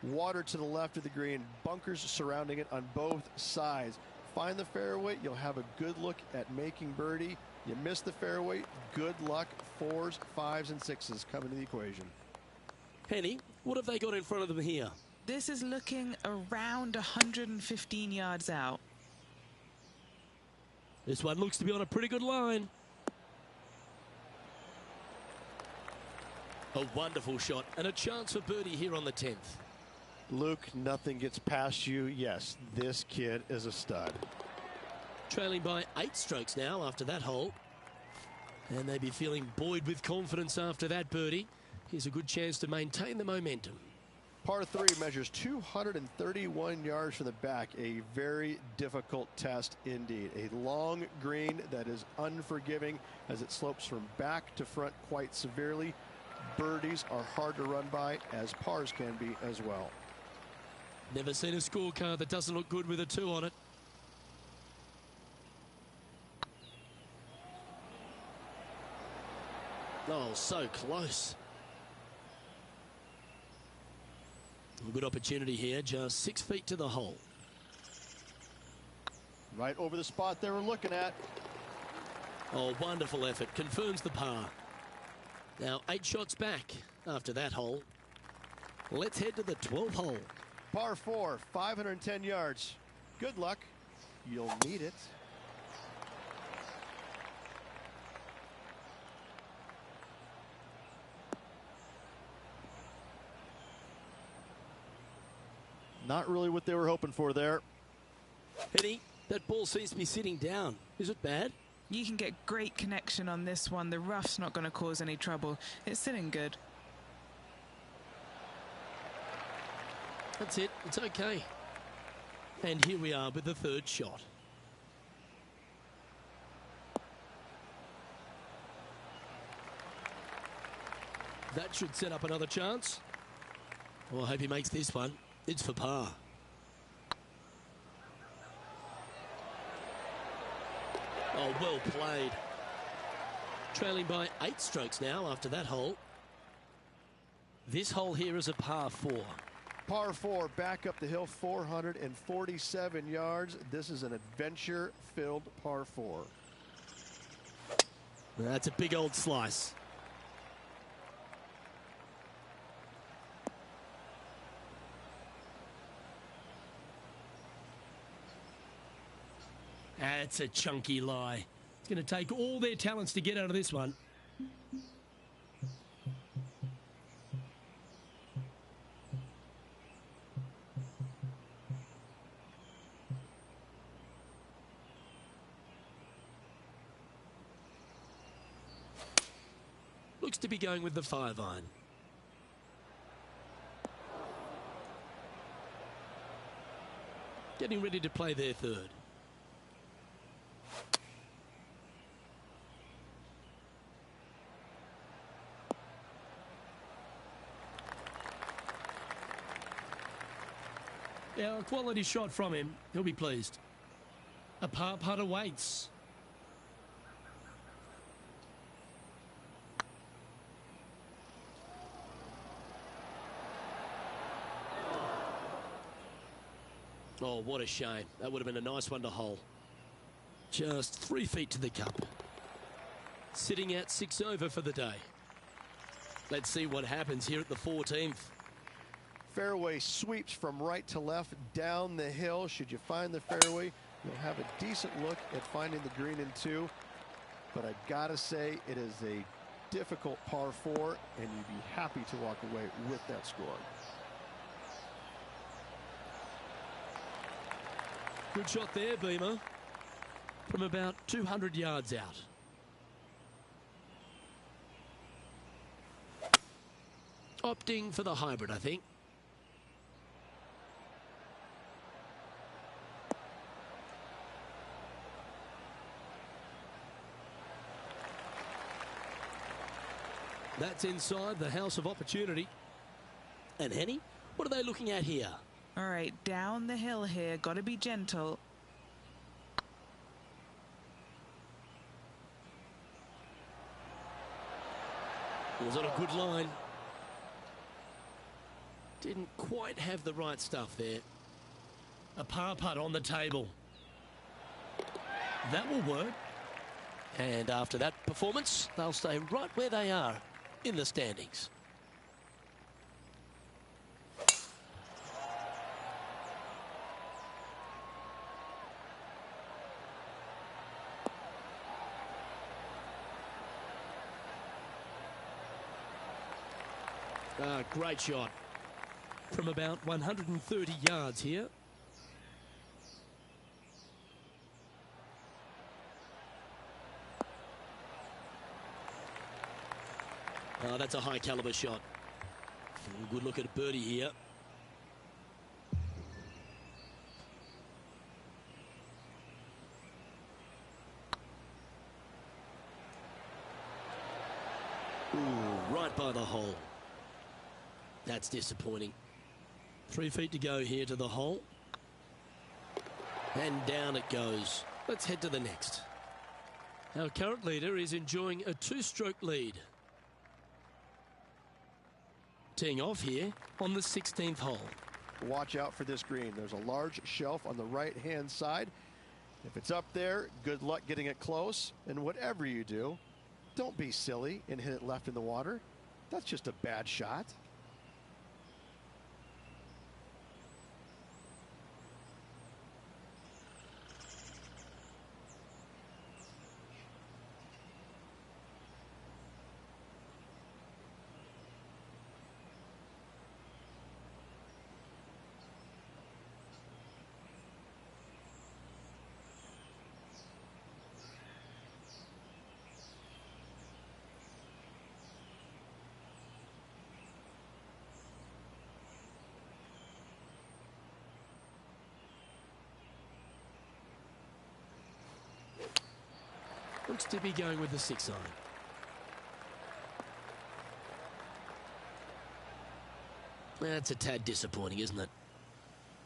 [SPEAKER 3] Water to the left of the green, bunkers surrounding it on both sides. Find the fairway, you'll have a good look at making birdie. You miss the fairway, good luck. 4s, 5s, and 6s come into the equation.
[SPEAKER 1] Henny, what have they got in front of them here?
[SPEAKER 4] This is looking around 115 yards out.
[SPEAKER 1] This one looks to be on a pretty good line. A wonderful shot and a chance for birdie here on the 10th.
[SPEAKER 3] Luke, nothing gets past you. Yes, this kid is a stud.
[SPEAKER 1] Trailing by 8 strokes now after that hole. And they'd be feeling buoyed with confidence after that birdie. Here's a good chance to maintain the momentum.
[SPEAKER 3] Par 3 measures 231 yards from the back. A very difficult test indeed. A long green that is unforgiving as it slopes from back to front quite severely. Birdies are hard to run by, as pars can be as well.
[SPEAKER 1] Never seen a scorecard that doesn't look good with a 2 on it. Oh, so close. A good opportunity here, just 6 feet to the hole.
[SPEAKER 2] Right over the spot they were looking at.
[SPEAKER 1] Oh, wonderful effort. Confirms the par. Now 8 shots back after that hole. Let's head to the 12th hole.
[SPEAKER 3] Par 4, 510 yards. Good luck. You'll need it.
[SPEAKER 2] Not really what they were hoping for there.
[SPEAKER 1] Henny, that ball seems to be sitting down. Is it bad?
[SPEAKER 4] You can get great connection on this one. The rough's not going to cause any trouble. It's sitting good.
[SPEAKER 1] That's it. It's okay. And here we are with the 3rd shot. That should set up another chance. Well, I hope he makes this one. It's for par. Oh, well played. Trailing by 8 strokes now after that hole. This hole here is a par 4.
[SPEAKER 3] Par 4, back up the hill, 447 yards. This is an adventure-filled par 4.
[SPEAKER 1] That's a big old slice. That's a chunky lie. It's going to take all their talents to get out of this one. Looks to be going with the 5-iron. Getting ready to play their 3rd. Yeah, a quality shot from him. He'll be pleased. A par putt awaits. Oh, what a shame. That would have been a nice one to hole. Just 3 feet to the cup. Sitting at 6 over for the day. Let's see what happens here at the 14th.
[SPEAKER 3] Fairway sweeps from right to left down the hill. Should you find the fairway, you'll have a decent look at finding the green in 2. But I gotta say, it is a difficult par 4, and you'd be happy to walk away with that score.
[SPEAKER 1] Good shot there, Beamer. from about 200 yards out. Opting for the hybrid, I think. That's inside the house of opportunity. And Henny, what are they looking at here?
[SPEAKER 4] All right, down the hill here. Got to be gentle.
[SPEAKER 1] Was on a good line. Didn't quite have the right stuff there. A par putt on the table. That will work. And after that performance, they'll stay right where they are in the standings. Great shot from about 130 yards here. That's a high caliber shot. Good look at a birdie here. Ooh, right by the hole. That's disappointing. 3 feet to go here to the hole. And down it goes. Let's head to the next. Our current leader is enjoying a 2-stroke lead. Teeing off here on the 16th hole.
[SPEAKER 3] Watch out for this green. There's a large shelf on the right-hand side. If it's up there, good luck getting it close. And whatever you do, don't be silly and hit it left in the water. That's just a bad shot.
[SPEAKER 1] Looks to be going with the 6-iron. That's a tad disappointing, isn't it?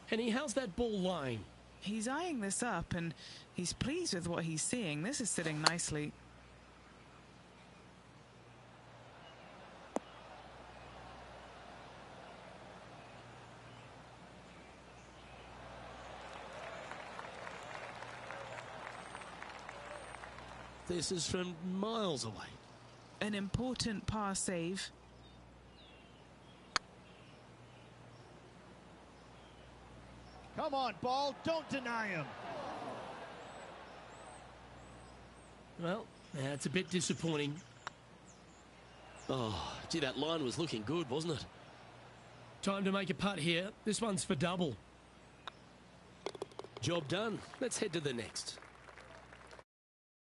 [SPEAKER 1] Henny, how's that ball lying?
[SPEAKER 4] He's eyeing this up and he's pleased with what he's seeing. This is sitting nicely.
[SPEAKER 1] This is from miles away.
[SPEAKER 4] An important par save.
[SPEAKER 2] Come on, ball. Don't deny him.
[SPEAKER 1] Well, that's a bit disappointing. Oh, gee, that line was looking good, wasn't it? Time to make a putt here. This one's for double. Job done. Let's head to the next.